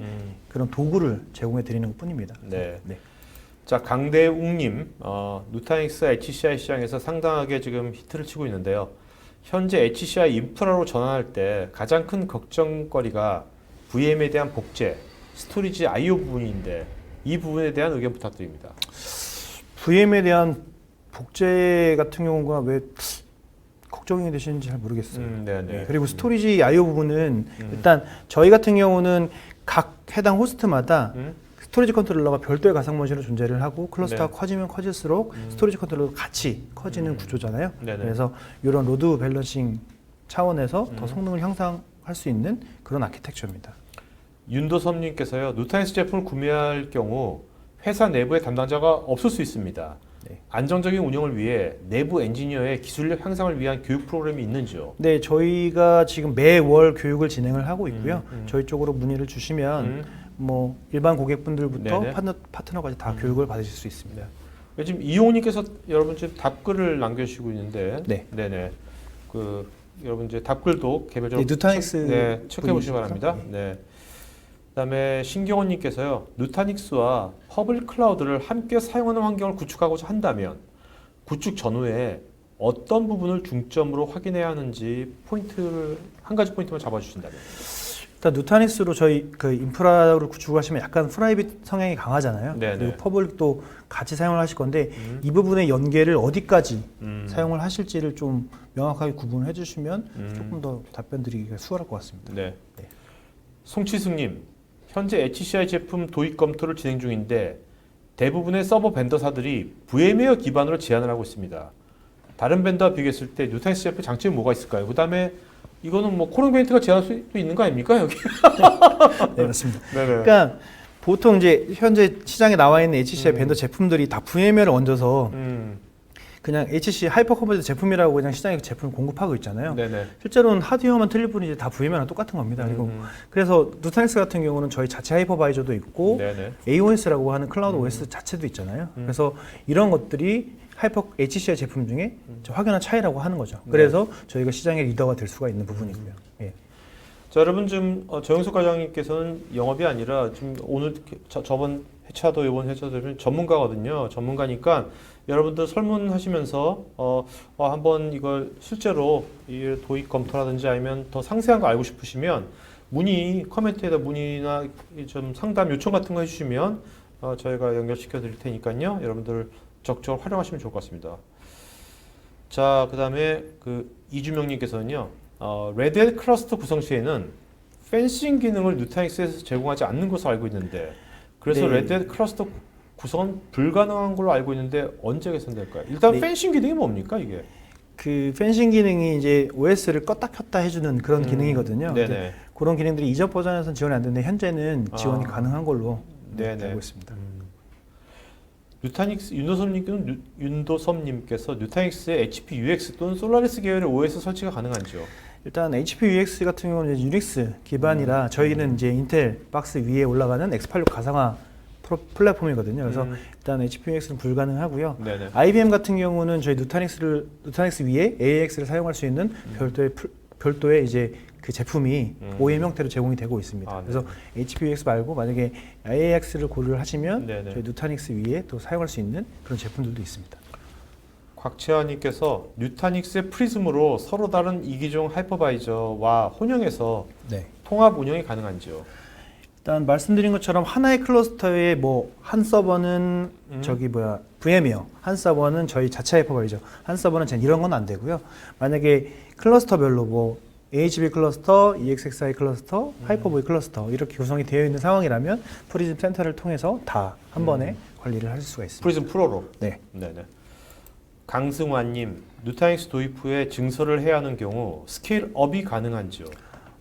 그런 도구를 제공해 드리는 것 뿐입니다. 네. 네. 자, 강대웅님, 누타닉스 HCI 시장에서 상당하게 지금 히트를 치고 있는데요. 현재 HCI 인프라로 전환할 때 가장 큰 걱정거리가 VM에 대한 복제, 스토리지 I/O 부분인데 이 부분에 대한 의견 부탁드립니다. VM에 대한 복제 같은 경우가 왜 걱정이 되시는지 잘 모르겠어요. 네네. 네, 그리고 스토리지 I/O 부분은 일단 저희 같은 경우는 각 해당 호스트마다 스토리지 컨트롤러가 별도의 가상 머신으로 존재를 하고 클러스터가 네. 커지면 커질수록 스토리지 컨트롤러도 같이 커지는 구조잖아요. 네네. 그래서 이런 로드 밸런싱 차원에서 더 성능을 향상할 수 있는 그런 아키텍처입니다. 윤도섭님께서요. 누타닉스 제품을 구매할 경우 회사 내부에 담당자가 없을 수 있습니다. 네. 안정적인 운영을 위해 내부 엔지니어의 기술력 향상을 위한 교육 프로그램이 있는지요? 네, 저희가 지금 매월 교육을 진행을 하고 있고요. 저희 쪽으로 문의를 주시면 뭐 일반 고객분들부터 네네. 파트너까지 다 교육을 받으실 수 있습니다. 지금 이용님께서 여러분 지금 답글을 남겨주시고 있는데, 네. 네네. 그 여러분 이제 답글도 개별적으로 네, 누타닉스 체크해 보시기 분이십니까? 바랍니다. 네. 그다음에 신경원님께서요. 누타닉스와 퍼블릭 클라우드를 함께 사용하는 환경을 구축하고자 한다면 구축 전후에 어떤 부분을 중점으로 확인해야 하는지 포인트를 한 가지 포인트만 잡아주신다면. 일단 누타닉스로 저희 그 인프라를 구축하시면 약간 프라이빗 성향이 강하잖아요. 네네. 그리고 퍼블릭도 같이 사용을 하실 건데 이 부분의 연계를 어디까지 사용을 하실지를 좀 명확하게 구분을 해주시면 조금 더 답변 드리기가 수월할 것 같습니다. 네. 네. 송치승님, 현재 HCI 제품 도입 검토를 진행 중인데 대부분의 서버 벤더사들이 VM웨어 기반으로 제안을 하고 있습니다. 다른 벤더와 비교했을 때 누타닉스 제품 장점이 뭐가 있을까요? 그다음에 이거는 뭐 코롱베인트가 제안할 수도 있는 거 아닙니까 여기? 네, 맞습니다. 네네. 그러니까 보통 이제 현재 시장에 나와 있는 HCI 벤더 제품들이 다 VM웨어를 얹어서 그냥 HCI 하이퍼 컨버전 제품이라고 그냥 시장에 제품을 공급하고 있잖아요. 네네. 실제로는 하드웨어만 틀릴 뿐이지 다 VM웨어랑 똑같은 겁니다. 그리고 그래서 누타닉스 같은 경우는 저희 자체 하이퍼바이저도 있고 네네. AOS라고 하는 클라우드 OS 자체도 있잖아요. 그래서 이런 것들이 하이퍼 HCI 제품 중에 확연한 차이라고 하는 거죠. 그래서 저희가 시장의 리더가 될 수가 있는 부분이고요. 예. 자, 여러분 지금 정영석 과장님께서는 영업이 아니라 지금 오늘 저번 회차도 이번 회차도 전문가거든요. 전문가니까 여러분들 설문하시면서 한번 이걸 실제로 이 도입 검토라든지 아니면 더 상세한 거 알고 싶으시면 문의 커멘트에다 문의나 좀 상담 요청 같은 거 해주시면 저희가 연결시켜 드릴 테니까요. 여러분들 적극적으로 활용하시면 좋을 것 같습니다. 자, 그다음에 그 이주명님께서는요. 레드햇 클러스터 구성 시에는 펜싱 기능을 누타닉스에서 제공하지 않는 것으로 알고 있는데 그래서 네. 레드햇 클러스터 구성은 불가능한 걸로 알고 있는데 언제 개선될까요? 일단 네. 펜싱 기능이 뭡니까 이게? 그 펜싱 기능이 이제 OS를 껐다 켰다 해주는 그런 기능이거든요. 네네. 그런 기능들이 이전 버전에서는 지원이 안 되는데 현재는 지원이 아. 가능한 걸로 네네. 알고 있습니다. 뉴타닉스 윤도섭님께서 뉴타닉스의 HP UX 또는 솔라리스 계열의 OS 설치가 가능한지요? 일단 HP UX 같은 경우는 이제 유닉스 기반이라 저희는 이제 인텔 박스 위에 올라가는 x86 가상화 플랫폼이거든요. 그래서 일단 HP UX는 불가능하고요. 네네. IBM 같은 경우는 저희 누타닉스 위에 AAX를 사용할 수 있는 별도의 이제 그 제품이 OEM 형태로 제공이 되고 있습니다. 아, 그래서 HP UX 말고 만약에 AAX를 고려를 하시면 네네. 저희 누타닉스 위에 또 사용할 수 있는 그런 제품들도 있습니다. 곽채환님께서 뉴타닉스의 프리즘으로 서로 다른 이기종 하이퍼바이저와 혼용해서 네. 통합 운영이 가능한지요? 일단 말씀드린 것처럼 하나의 클러스터에 뭐 한 서버는 VM이요. 한 서버는 저희 자체 하이퍼바이저, 한 서버는 이런 건 안 되고요. 만약에 클러스터별로 뭐 AHB 클러스터, EXXI 클러스터, 하이퍼보이 클러스터 이렇게 구성이 되어 있는 상황이라면 프리즘 센터를 통해서 다 한 번에 관리를 하실 수가 있습니다. 프리즘 프로로? 네. 네네. 강승환님, 뉴타닉스 도입 후에 증설을 해야 하는 경우 스케일업이 가능한지요?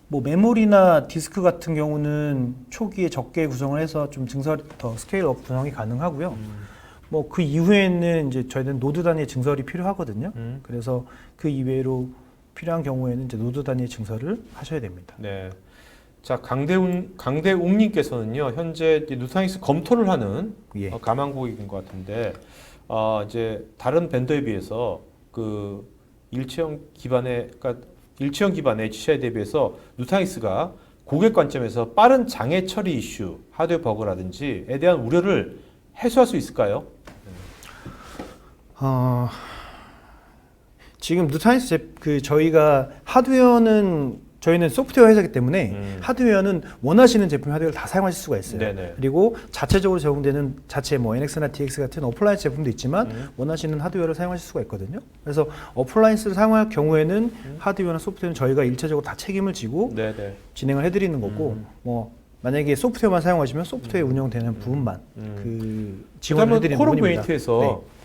뭐 메모리나 디스크 같은 경우는 초기에 적게 구성을 해서 좀 더 스케일업 구성이 가능하고요. 뭐 그 이후에는 이제 저희는 노드 단위의 증설이 필요하거든요. 그래서 그 이외로 필요한 경우에는 이제 노드 단위의 증설을 하셔야 됩니다. 네. 자, 강대웅님께서는요, 현재 뉴타닉스 검토를 하는 예. 가망국인 것 같은데, 이제 다른 벤더에 비해서 그 일체형 기반의 HCI 대비해서 뉴타닉스가 고객 관점에서 빠른 장애 처리 이슈, 하드웨어 버그라든지에 대한 우려를 해소할 수 있을까요? 지금 누타닉스 저희가 저희는 소프트웨어 회사이기 때문에 하드웨어는 원하시는 제품 하드웨어를 다 사용하실 수가 있어요. 네네. 그리고 자체적으로 제공되는 뭐 NX나 DX 같은 어플라이언스 제품도 있지만 원하시는 하드웨어를 사용하실 수가 있거든요. 그래서 어플라이언스를 사용할 경우에는 하드웨어나 소프트웨어는 저희가 일차적으로 다 책임을 지고 네네. 진행을 해드리는 거고 뭐 만약에 소프트웨어만 사용하시면 소프트웨어 운영되는 부분만 그 지원을 해드리는 부분입니다.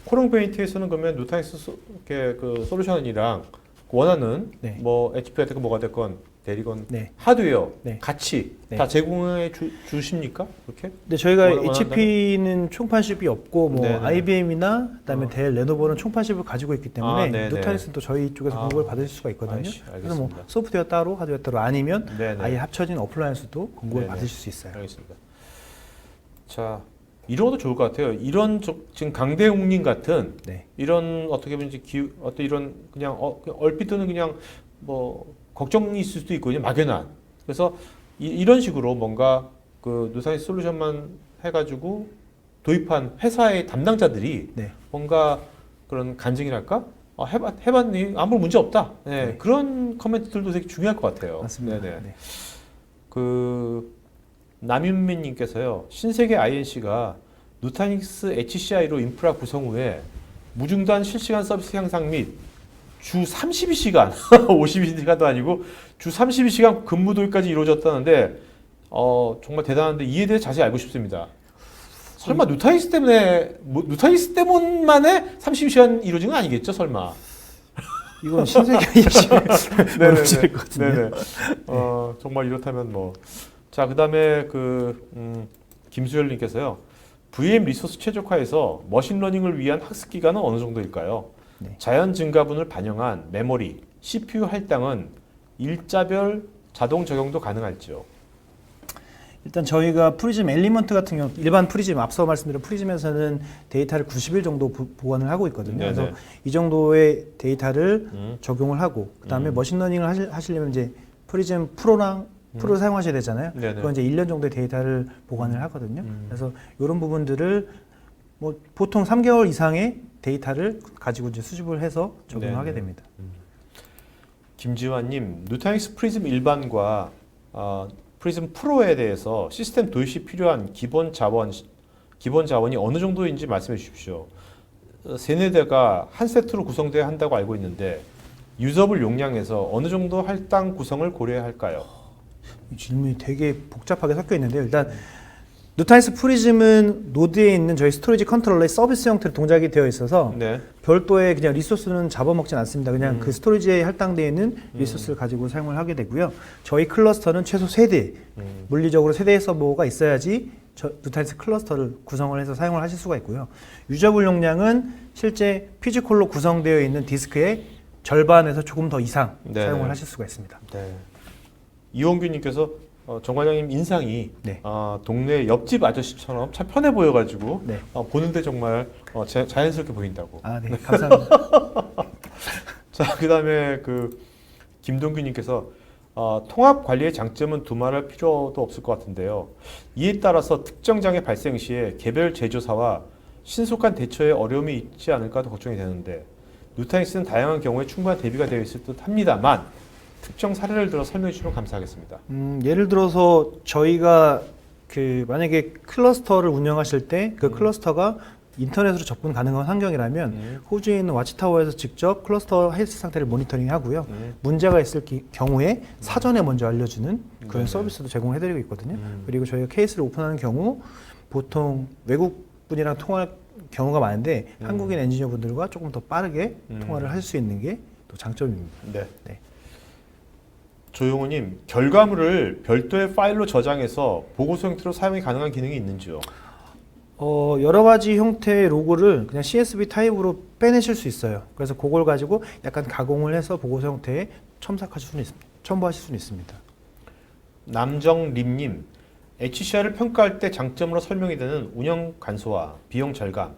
코롱베이트에서는 그러면 뉴타닉스 그 솔루션이랑 원하는 네. 뭐 HP가 됐건 뭐가 됐건 대리건 네. 하드웨어 네. 같이 네. 다 제공해 주십니까? 그렇게? 근데 저희가 원한다면? HP는 총판십이 없고 뭐 네네. IBM이나 그다음에 델, 레노버는 총판십을 가지고 있기 때문에 네네. 누타닉스는 또 저희 쪽에서 공급을 받으실 수가 있거든요. 알겠습니다. 그래서 뭐 소프트웨어 따로 하드웨어 따로 아니면 네네. 아예 합쳐진 어플라이언스도 공급을 네네. 받으실 수 있어요. 알겠습니다. 자, 이런 것도 좋을 것 같아요. 이런 지금 강대웅님 같은 네. 이런 어떻게 보면 이제 어떤 이런 그냥 얼핏 드는 그냥 뭐 걱정이 있을 수도 있고 그냥 막연한. 그래서 이런 식으로 뭔가 그 누타닉스 솔루션만 해가지고 도입한 회사의 담당자들이 네. 뭔가 그런 간증이랄까? 해봤니 아무 문제 없다. 네, 네. 그런 커멘트들도 되게 중요할 것 같아요. 맞습니다. 네네. 네. 그 남윤민님께서요, 신세계 INC가 누타닉스 HCI로 인프라 구성 후에 무중단 실시간 서비스 향상 및 주 32시간, 52시간도 아니고 주 32시간 근무 도입까지 이루어졌다는데 정말 대단한데 이에 대해 자세히 알고 싶습니다. 설마 누타닉스 누타닉스 때문만에 32시간 이루어진 건 아니겠죠, 설마? 이건 신세계 INC 네네네. 것 같은데요. 네네. 정말 이렇다면 뭐. 자, 그 다음에 김수열님께서요. VM 리소스 최적화에서 머신러닝을 위한 학습 기간은 어느 정도일까요? 네. 자연 증가분을 반영한 메모리, CPU 할당은 일자별 자동 적용도 가능할지요? 일단 저희가 프리즘 엘리먼트 같은 경우 일반 프리즘 앞서 말씀드린 프리즘에서는 데이터를 90일 정도 보관을 하고 있거든요. 네네. 그래서 이 정도의 데이터를 적용을 하고 그다음에 머신러닝을 하시려면 이제 프리즘 프로 사용하셔야 되잖아요. 네네. 그건 이제 1년 정도의 데이터를 보관을 하거든요. 그래서 이런 부분들을 뭐 보통 3개월 이상의 데이터를 가지고 이제 수집을 해서 적용을 하게 됩니다. 김지환님, 누타닉스 프리즘 일반과 프리즘 프로에 대해서 시스템 도입 시 필요한 기본 자원이 어느 정도인지 말씀해 주십시오. 세대가 한 세트로 구성되어야 한다고 알고 있는데 유저블 용량에서 어느 정도 할당 구성을 고려해야 할까요? 이 질문이 되게 복잡하게 섞여 있는데요. 일단 누타닉스 프리즘은 노드에 있는 저희 스토리지 컨트롤러의 서비스 형태로 동작이 되어 있어서 네. 별도의 그냥 리소스는 잡아먹진 않습니다. 그냥 그 스토리지에 할당되어 있는 리소스를 가지고 사용을 하게 되고요. 저희 클러스터는 최소 3대, 물리적으로 3대의 서버가 있어야지 누타닉스 클러스터를 구성을 해서 사용을 하실 수가 있고요. 유저블 용량은 실제 피지컬로 구성되어 있는 디스크의 절반에서 조금 더 이상 네. 사용을 하실 수가 있습니다. 네. 이홍규님께서 정 과장님 인상이 네. 동네 옆집 아저씨처럼 참 편해 보여가지고 네. 보는데 정말 자연스럽게 보인다고. 아, 네. 감사합니다. 자, 그다음에 그 김동규님께서 통합 관리의 장점은 두말할 필요도 없을 것 같은데요. 이에 따라서 특정 장애 발생 시에 개별 제조사와 신속한 대처에 어려움이 있지 않을까도 걱정이 되는데 누타닉스는 다양한 경우에 충분한 대비가 되어 있을 듯합니다만 특정 사례를 들어 설명해 주시면 감사하겠습니다. 예를 들어서 저희가 그 만약에 클러스터를 운영하실 때 그 클러스터가 인터넷으로 접근 가능한 환경이라면 호주에 있는 와치타워에서 직접 클러스터 헬스 상태를 모니터링 하고요. 문제가 있을 경우에 사전에 먼저 알려주는 그런 서비스도 제공해드리고 있거든요. 그리고 저희가 케이스를 오픈하는 경우 보통 외국 분이랑 통화할 경우가 많은데 한국인 엔지니어 분들과 조금 더 빠르게 통화를 할 수 있는 게 또 장점입니다. 네. 네. 조용호님, 결과물을 별도의 파일로 저장해서 보고서 형태로 사용이 가능한 기능이 있는지요? 여러 가지 형태의 로고를 그냥 CSV 타입으로 빼내실 수 있어요. 그래서 그걸 가지고 약간 가공을 해서 보고서 형태에 첨삭하실 수는 있습니다. 첨부하실 수는 있습니다. 남정림님, HCR을 평가할 때 장점으로 설명이 되는 운영 간소화, 비용 절감,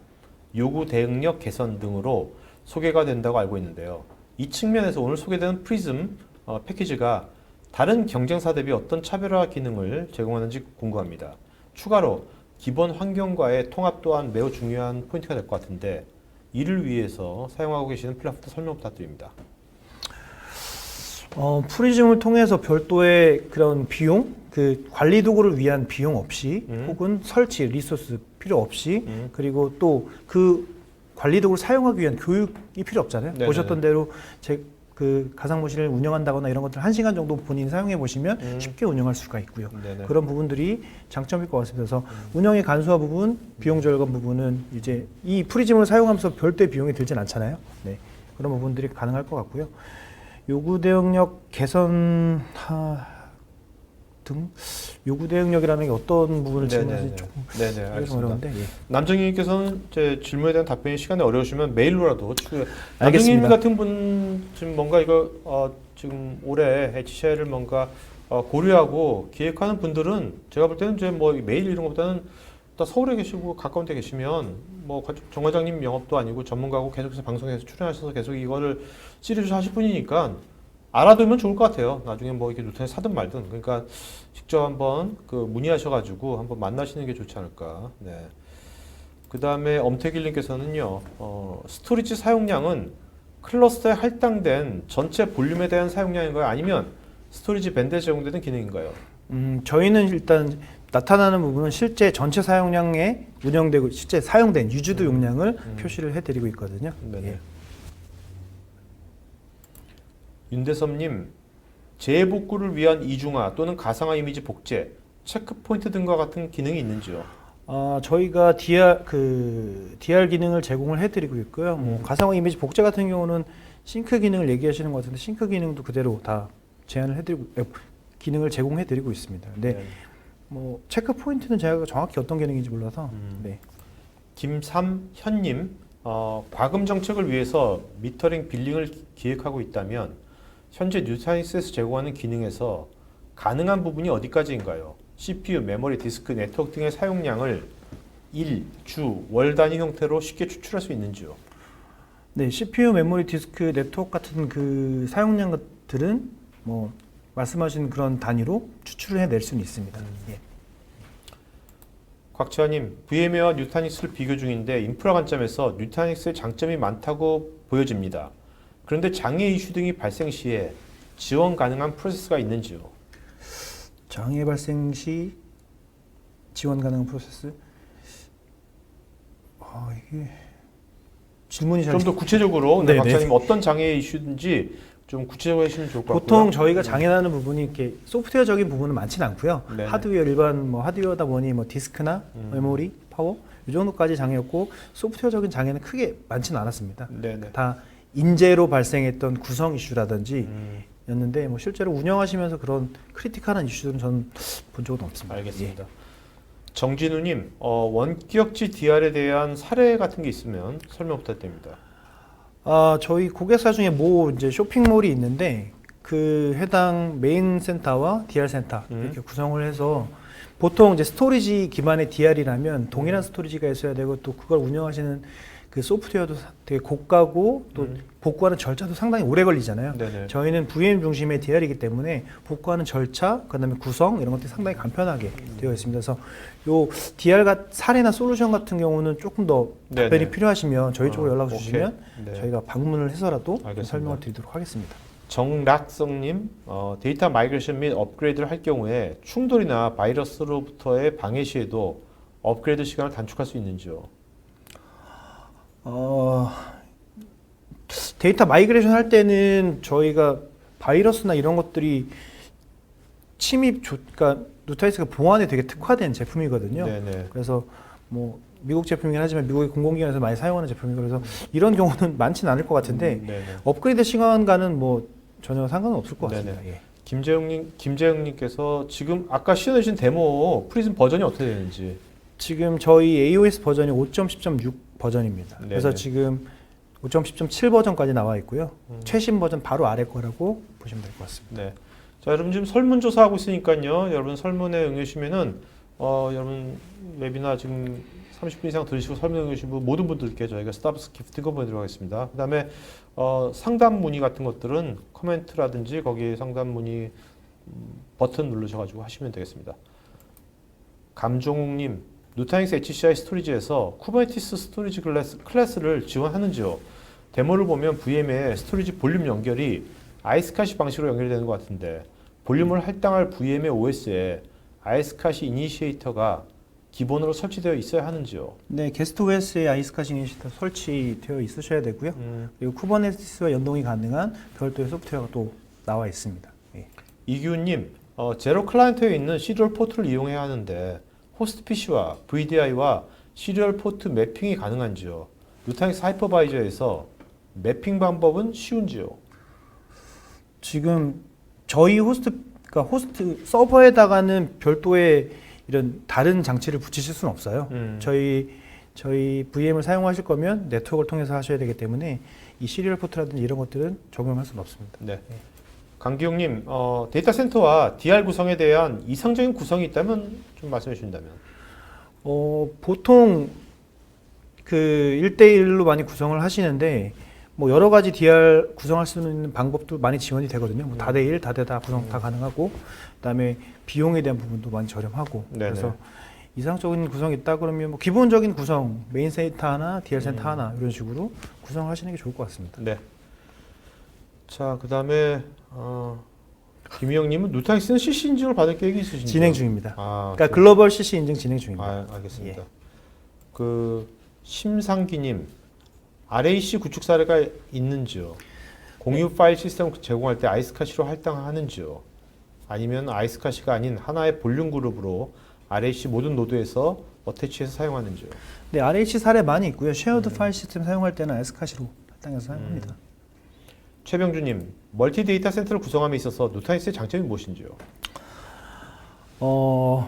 요구 대응력 개선 등으로 소개가 된다고 알고 있는데요. 이 측면에서 오늘 소개되는 프리즘 패키지가 다른 경쟁사 대비 어떤 차별화 기능을 제공하는지 궁금합니다. 추가로 기본 환경과의 통합 또한 매우 중요한 포인트가 될 것 같은데 이를 위해서 사용하고 계시는 플랫폼 설명 부탁드립니다. 프리즘을 통해서 별도의 그런 비용, 그 관리 도구를 위한 비용 없이 혹은 설치, 리소스 필요 없이 그리고 또 그 관리 도구를 사용하기 위한 교육이 필요 없잖아요. 네네. 보셨던 대로 그 가상모실을 운영한다거나 이런 것들 1시간 정도 본인이 사용해 보시면 쉽게 운영할 수가 있고요. 네네. 그런 부분들이 장점일 것 같습니다. 그래서 운영의 간소화 부분, 비용 절감 부분은 이제 이 프리즘을 사용하면서 별도의 비용이 들진 않잖아요. 네. 그런 부분들이 가능할 것 같고요. 요구 대응력 개선 등 요구 대응력이라는 게 어떤 부분을 질문하는지 조금 네네, 알겠습니다. 어려운데 예. 남정님께서는 제 질문에 대한 답변이 시간이 어려우시면 메일로라도 남정님 알겠습니다. 같은 분 지금 뭔가 이거 지금 올해 HCL을 뭔가 고려하고 기획하는 분들은 제가 볼 때는 이제 뭐 메일 이런 것보다는 또 서울에 계시고 가까운 데 계시면 뭐 정 과장님 영업도 아니고 전문가고 계속해서 방송에서 출연하셔서 계속 이거를 시리즈 하실 분이니까 알아두면 좋을 것 같아요. 나중에 뭐 이렇게 누타닉스 사든 말든. 그러니까 직접 한번 그 문의하셔가지고 한번 만나시는 게 좋지 않을까. 네. 그 다음에 엄태길님께서는요, 스토리지 사용량은 클러스터에 할당된 전체 볼륨에 대한 사용량인가요? 아니면 스토리지 밴드에 제공되는 기능인가요? 저희는 일단 나타나는 부분은 실제 전체 사용량에 운영되고 실제 사용된 유즈드 용량을 표시를 해드리고 있거든요. 네네. 예. 윤대섭님, 재복구를 위한 이중화 또는 가상화 이미지 복제, 체크 포인트 등과 같은 기능이 있는지요? 저희가 DR 기능을 제공을 해드리고 있고요. 뭐 가상화 이미지 복제 같은 경우는 싱크 기능을 얘기하시는 것 같은데 싱크 기능도 그대로 다 기능을 제공해드리고 있습니다. 근데 네. 뭐 체크 포인트는 제가 정확히 어떤 기능인지 몰라서. 네. 김삼현님, 과금 정책을 위해서 미터링 빌링을 기획하고 있다면 현재 누타닉스에서 제공하는 기능에서 가능한 부분이 어디까지인가요? CPU, 메모리, 디스크, 네트워크 등의 사용량을 일, 주, 월 단위 형태로 쉽게 추출할 수 있는지요? 네, CPU, 메모리, 디스크, 네트워크 같은 그 사용량 것들은 뭐 말씀하신 그런 단위로 추출을 해낼 수는 있습니다. 예. 곽지환님, VM웨어와 누타닉스를 비교 중인데 인프라 관점에서 누타닉스의 장점이 많다고 보여집니다. 그런데 장애 이슈 등이 발생 시에 지원 가능한 프로세스가 있는지요? 장애 발생 시 지원 가능한 프로세스? 이게 질문이 잘 좀 더 구체적으로 네네. 박사님 어떤 장애 이슈인지 좀 구체적으로 해주시면 좋을 것 같고요. 보통 저희가 장애나는 부분이 이렇게 소프트웨어적인 부분은 많지는 않고요. 네네. 하드웨어 일반 뭐 하드웨어다 보니 뭐 디스크나 메모리, 파워 이 정도까지 장애였고 소프트웨어적인 장애는 크게 많지는 않았습니다. 네네. 다 인재로 발생했던 구성 이슈라든지 였는데 뭐 실제로 운영하시면서 그런 크리티컬한 이슈들은 저는 본 적은 없습니다. 알겠습니다. 정진우님, 원격지 DR에 대한 사례 같은 게 있으면 설명 부탁드립니다. 저희 고객사 중에 이제 쇼핑몰이 있는데 그 해당 메인 센터와 DR 센터 이렇게 구성을 해서 보통 이제 스토리지 기반의 DR이라면 동일한 스토리지가 있어야 되고 또 그걸 운영하시는 그 소프트웨어도 되게 고가고 또 복구하는 절차도 상당히 오래 걸리잖아요. 네네. 저희는 VM 중심의 DR이기 때문에 복구하는 절차, 그다음에 구성 이런 것들이 상당히 간편하게 되어 있습니다. 그래서 요 DR 사례나 솔루션 같은 경우는 조금 더 답변이 네네. 필요하시면 저희 쪽으로 연락 주시면 네. 저희가 방문을 해서라도 알겠습니다. 설명을 드리도록 하겠습니다. 정락성님, 데이터 마이그레이션 및 업그레이드를 할 경우에 충돌이나 바이러스로부터의 방해 시에도 업그레이드 시간을 단축할 수 있는지요? 데이터 마이그레이션 할 때는 저희가 바이러스나 이런 것들이 그러니까 누타이스가 보안에 되게 특화된 제품이거든요. 네네. 그래서 뭐 미국 제품이긴 하지만 미국의 공공기관에서 많이 사용하는 제품이고 그래서 이런 경우는 많지는 않을 것 같은데 네네. 업그레이드 시간과는 뭐 전혀 상관은 없을 것 같습니다. 예. 김재영님께서 지금 아까 시연해주신 데모 프리즘 버전이 어떻게 되는지. 지금 저희 AOS 버전이 5.10.6 버전입니다. 네네. 그래서 지금 5.10.7 버전까지 나와 있고요. 최신 버전 바로 아래 거라고 보시면 될 것 같습니다. 네. 자, 여러분 지금 설문조사 하고 있으니까요. 여러분 설문에 응해주시면은 여러분 웹이나 지금 30분 이상 들으시고 설문 응해주신 모든 분들께 저희가 스타벅스 기프트권 보내드리도록 하겠습니다. 그 다음에 상담 문의 같은 것들은 코멘트라든지 거기에 상담 문의 버튼 누르셔가지고 하시면 되겠습니다. 감종욱님, 누타닉스 HCI 스토리지에서 쿠버네티스 스토리지 클래스를 지원하는지요? 데모를 보면 VM의 스토리지 볼륨 연결이 아이스카시 방식으로 연결되는 것 같은데 볼륨을 할당할 VM의 OS에 아이스카시 이니시에이터가 기본으로 설치되어 있어야 하는지요? 네, 게스트 OS에 아이스카시 이니시에이터 설치되어 있으셔야 되고요. 그리고 쿠버네티스와 연동이 가능한 별도의 소프트웨어가 또 나와 있습니다. 예. 이규님, 제로 클라이언트에 있는 시리얼 포트를 이용해야 하는데 호스트 PC와 VDI와 시리얼 포트 매핑이 가능한지요? 누타닉스 하이퍼바이저에서 매핑 방법은 쉬운지요? 지금 저희 그러니까 호스트 서버에다가는 별도의 이런 다른 장치를 붙이실 수는 없어요. 저희 VM을 사용하실 거면 네트워크를 통해서 하셔야 되기 때문에 이 시리얼 포트라든지 이런 것들은 적용할 수는 없습니다. 네. 강기용님, 데이터 센터와 DR 구성에 대한 이상적인 구성이 있다면 좀 말씀해 주신다면. 보통 그 1대1로 많이 구성을 하시는데 뭐 여러 가지 DR 구성할 수 있는 방법도 많이 지원이 되거든요. 뭐 다대1, 다대다 구성 다 가능하고 그다음에 비용에 대한 부분도 많이 저렴하고 네네. 그래서 이상적인 구성이 있다 그러면 뭐 기본적인 구성 메인 센터 하나, DR 센터 하나 이런 식으로 구성하시는 게 좋을 것 같습니다. 네. 자, 그다음에 김희영님은 누타닉스는 CC 인증을 받을 계획이 있으신가요? 진행 중입니다. 아, 그러니까 글로벌 CC 인증 진행 중입니다. 알겠습니다. 그 심상기님, RAC 구축 사례가 있는지요? 공유 파일 시스템 제공할 때 아이스카시로 할당하는지요? 아니면 아이스카시가 아닌 하나의 볼륨 그룹으로 RAC 모든 노드에서 어태치해서 사용하는지요? 네, RAC 사례 많이 있고요. 쉐어드 파일 시스템 사용할 때는 아이스카시로 할당해서 사용합니다. 최병주님, 멀티 데이터 센터를 구성함에 있어서 누타닉스의 장점이 무엇인지요?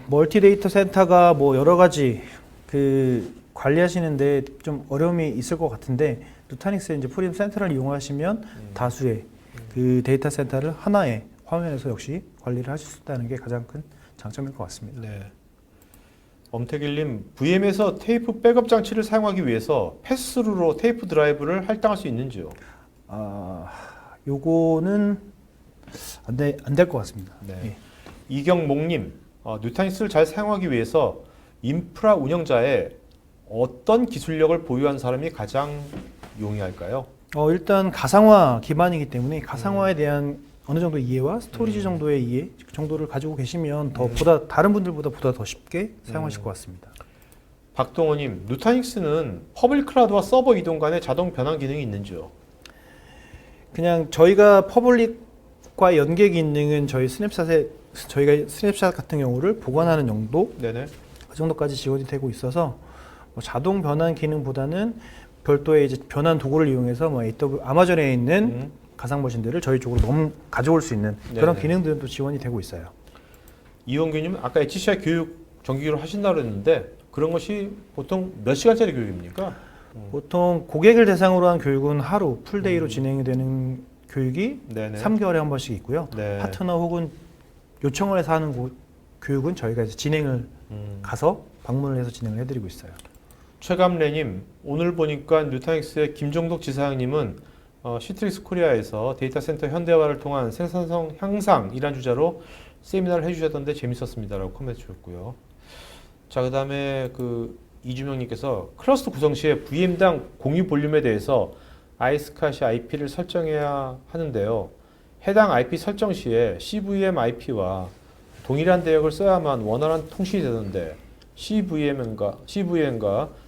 멀티 데이터 센터가 뭐 여러 가지 그 관리하시는데 좀 어려움이 있을 것 같은데 누타닉스의 이제 프리즘 센터를 이용하시면 다수의 그 데이터 센터를 하나의 화면에서 역시 관리를 하실 수 있다는 게 가장 큰 장점일 것 같습니다. 네. 엄태길님, VM에서 테이프 백업 장치를 사용하기 위해서 패스스루로 테이프 드라이브를 할당할 수 있는지요? 요거는 안 될 것 같습니다. 네. 예. 이경목님, 누타닉스를 잘 사용하기 위해서 인프라 운영자의 어떤 기술력을 보유한 사람이 가장 용이할까요? 일단 가상화 기반이기 때문에 가상화에 대한 어느 정도 이해와 스토리지 정도의 이해 정도를 가지고 계시면 다른 분들보다 더 쉽게 사용하실 것 같습니다. 박동호님, 누타닉스는 퍼블릭 클라우드와 서버 이동 간의 자동 변환 기능이 있는지요? 그냥 저희가 퍼블릭과 연계 기능은 저희가 스냅샷 같은 경우를 보관하는 용도 네네. 그 정도까지 지원이 되고 있어서 뭐 자동 변환 기능보다는 별도의 이제 변환 도구를 이용해서 뭐 아마존에 있는 가상 머신들을 저희 쪽으로 가져올 수 있는 그런 네네. 기능들도 지원이 되고 있어요. 이원규님 아까 HCI 교육 정기교로 하신다고 그랬는데 그런 것이 보통 몇 시간짜리 교육입니까? 보통 고객을 대상으로 한 교육은 하루 풀데이로 진행이 되는 교육이 네네. 3개월에 한 번씩 있고요. 네. 파트너 혹은 요청을 해서 하는 교육은 저희가 이제 진행을 가서 방문을 해서 진행을 해드리고 있어요. 최감래님 오늘 보니까 뉴타닉스의 김종덕 지사장님은 시트릭스 코리아에서 데이터 센터 현대화를 통한 생산성 향상이란 주제로 세미나를 해주셨던데 재밌었습니다라고 코멘트 주셨고요. 자, 그다음에 그 이주명님께서 클러스터 구성 시에 VM당 공유 볼륨에 대해서 아이스카시 IP를 설정해야 하는데요. 해당 IP 설정 시에 CVM IP와 동일한 대역을 써야만 원활한 통신이 되는데 CVM과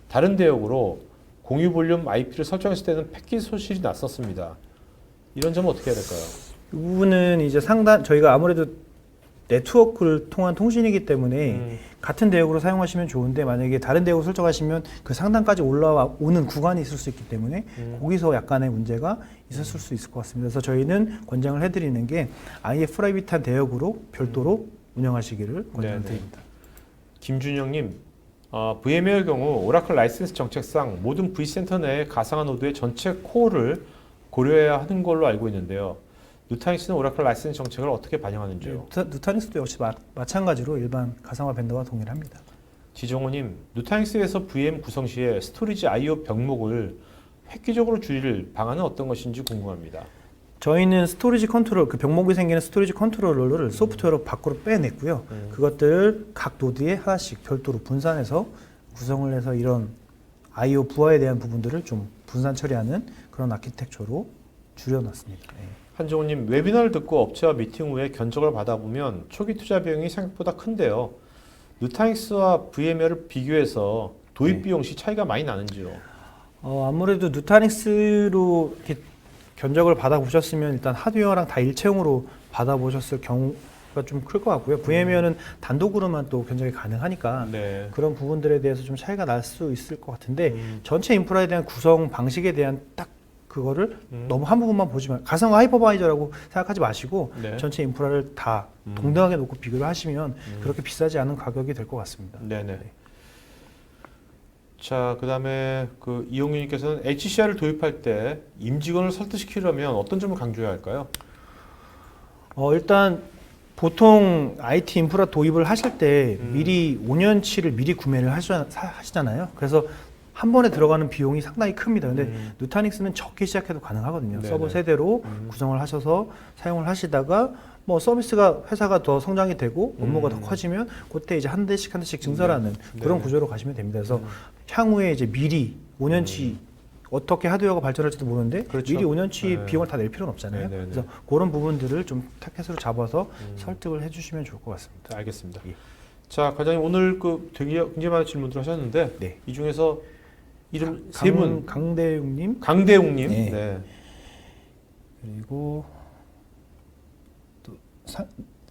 다른 대역으로 공유 볼륨 IP를 설정했을 때는 패킷 소실이 났었습니다. 이런 점은 어떻게 해야 될까요? 이 부분은 이제 저희가 아무래도 네트워크를 통한 통신이기 때문에 같은 대역으로 사용하시면 좋은데 만약에 다른 대역을 설정하시면 그 상단까지 올라오는 구간이 있을 수 있기 때문에 거기서 약간의 문제가 있었을 수 있을 것 같습니다. 그래서 저희는 권장을 해드리는 게 아예 프라이빗한 대역으로 별도로 운영하시기를 권장드립니다. 김준영님, VM웨어의 경우 오라클 라이센스 정책상 모든 V센터 내 가상화 노드의 전체 코어를 고려해야 하는 걸로 알고 있는데요. 누타닉스는 오라클 라이센스 정책을 어떻게 반영하는지요? 누타닉스도 역시 마찬가지로 일반 가상화 벤더와 동일합니다. 지정호님, 누타닉스에서 VM 구성 시에 스토리지 I/O 병목을 획기적으로 줄일 방안은 어떤 것인지 궁금합니다. 저희는 스토리지 컨트롤, 그 병목이 생기는 스토리지 컨트롤러를 소프트웨어로 밖으로 빼냈고요. 그것들을 각 노드에 하나씩 별도로 분산해서 구성을 해서 이런 I/O 부하에 대한 부분들을 좀 분산 처리하는 그런 아키텍처로 줄여놨습니다. 네. 한종훈님, 웨비나를 듣고 업체와 미팅 후에 견적을 받아보면 초기 투자 비용이 생각보다 큰데요. 누타닉스와 VM웨어를 비교해서 도입 비용 시 차이가 많이 나는지요? 아무래도 누타닉스로 이렇게 견적을 받아보셨으면 일단 하드웨어랑 다 일체형으로 받아보셨을 경우가 좀 클 것 같고요. VM웨어는 단독으로만 또 견적이 가능하니까 네. 그런 부분들에 대해서 좀 차이가 날 수 있을 것 같은데 전체 인프라에 대한 구성 방식에 대한 딱 그거를 너무 한 부분만 보지만 가상화 하이퍼바이저라고 생각하지 마시고 네. 전체 인프라를 다 동등하게 놓고 비교를 하시면 그렇게 비싸지 않은 가격이 될 것 같습니다. 네네. 자, 그다음에 그 이용윤님께서는 HCR을 도입할 때 임직원을 설득시키려면 어떤 점을 강조해야 할까요? 일단 보통 IT 인프라 도입을 하실 때 미리 5년치를 미리 구매를 하시잖아요. 그래서 한 번에 들어가는 비용이 상당히 큽니다. 근데 누타닉스는 적게 시작해도 가능하거든요. 네네. 서버 세대로 구성을 하셔서 사용을 하시다가 뭐 서비스가 회사가 더 성장이 되고 업무가 더 커지면 그때 이제 한 대씩 증설하는 그런 구조로 가시면 됩니다. 그래서 향후에 이제 미리 5년치 어떻게 하드웨어가 발전할지도 모르는데 그렇죠. 미리 5년치 네. 비용을 다 낼 필요는 없잖아요. 네네네. 그래서 그런 부분들을 좀 타겟으로 잡아서 설득을 해주시면 좋을 것 같습니다. 알겠습니다. 예. 자, 과장님 오늘 그 되게 굉장히 많은 질문들을 하셨는데 네. 이 중에서 이름 세 분 강대웅님 강대웅님, 네. 네. 그리고 또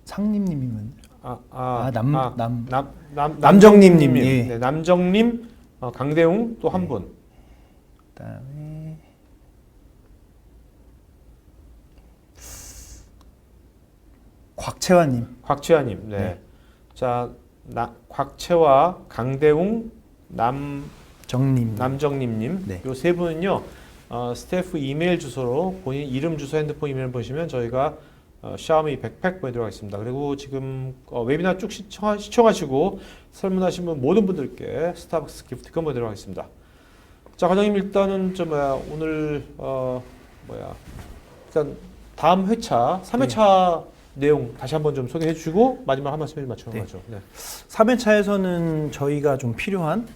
상님님은 남정님님, 예. 네, 남정님, 강대웅 또 한 네. 분. 그다음에 곽채화님, 네. 네. 자, 곽채화, 강대웅, 남정님님, 네. 요 세 분은요 스태프 이메일 주소로 본인 이름, 주소, 핸드폰 이메일 보시면 저희가 샤오미 백팩 보내드리도록 하겠습니다. 그리고 지금 웨비나 쭉 시청하시고 설문하신 분 모든 분들께 스타벅스 기프트권 보내드리도록 하겠습니다. 자, 과장님 일단은 오늘 일단 다음 회차 3회차 내용 다시 한번 좀 소개해 주시고 마지막 한 말씀 맞추는 거죠. 네. 3회차에서는 저희가 좀 필요한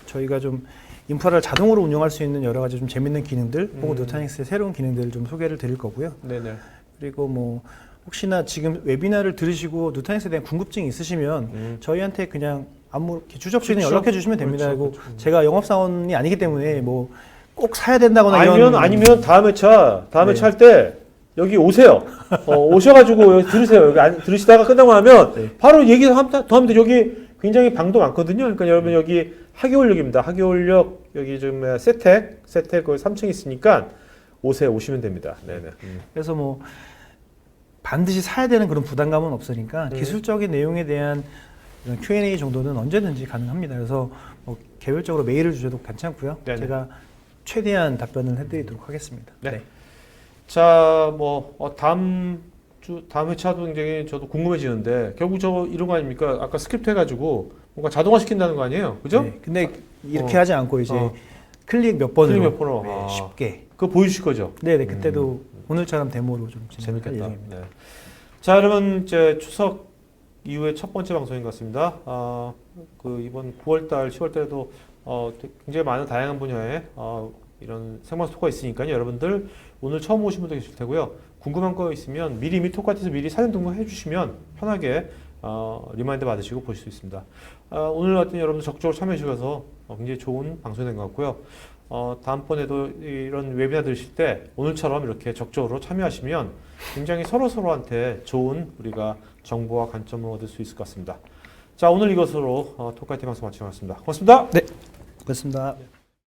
저희가 좀 인프라를 자동으로 운영할 수 있는 여러 가지 좀 재밌는 기능들 혹은 누타닉스의 새로운 기능들을 좀 소개를 드릴 거고요. 네네. 그리고 뭐 혹시나 지금 웨비나를 들으시고 누타닉스에 대한 궁금증이 있으시면 저희한테 그냥 이렇게 주접시에 그렇죠. 연락해 주시면 됩니다. 그렇죠. 그리고 그렇죠. 제가 영업사원이 아니기 때문에 뭐 꼭 사야 된다거나 이런 아니면 다음 회차 네. 할 때 여기 오세요. 오셔가지고 여기 들으세요. 여기 들으시다가 끝나고 나면 네. 바로 얘기 더 하면 돼. 여기 굉장히 방도 많거든요. 그러니까 여러분 여기 하계올역입니다. 하계올역 여기 좀 세택 거기 3층 있으니까 오시면 됩니다. 네네. 그래서 뭐 반드시 사야 되는 그런 부담감은 없으니까 기술적인 내용에 대한 이런 Q&A 정도는 언제든지 가능합니다. 그래서 뭐 개별적으로 메일을 주셔도 괜찮고요. 네네. 제가 최대한 답변을 해드리도록 하겠습니다. 네. 자, 뭐 다음 회차도 굉장히 저도 궁금해지는데 결국 저 이런 거 아닙니까? 아까 스크립트 해가지고 뭔가 자동화 시킨다는 거 아니에요, 그죠? 네. 근데 이렇게 하지 않고 이제 클릭 몇 번으로, 클릭 몇 번으로. 네, 쉽게. 그거 보여주실 거죠? 네네. 그때도 오늘처럼 데모로 좀 진행할 재밌겠다. 예정입니다. 네. 자, 여러분 이제 추석 이후에 첫 번째 방송인 것 같습니다. 그 이번 9월달, 10월달에도 굉장히 많은 다양한 분야의 이런 생방송 토크가 있으니까요. 여러분들 오늘 처음 오신 분도 계실 테고요. 궁금한 거 있으면 미리 토크한테서 미리 사전 등록해 주시면 편하게 리마인드 받으시고 보실 수 있습니다. 오늘 같은 여러분들 적극적으로 참여해 주셔서 굉장히 좋은 방송이 된 것 같고요. 다음번에도 이런 웨비나 들으실 때 오늘처럼 이렇게 적극적으로 참여하시면 굉장히 서로한테 좋은 우리가 정보와 관점을 얻을 수 있을 것 같습니다. 자, 오늘 이것으로 토크아이티 방송 마치겠습니다. 고맙습니다. 네. 고맙습니다.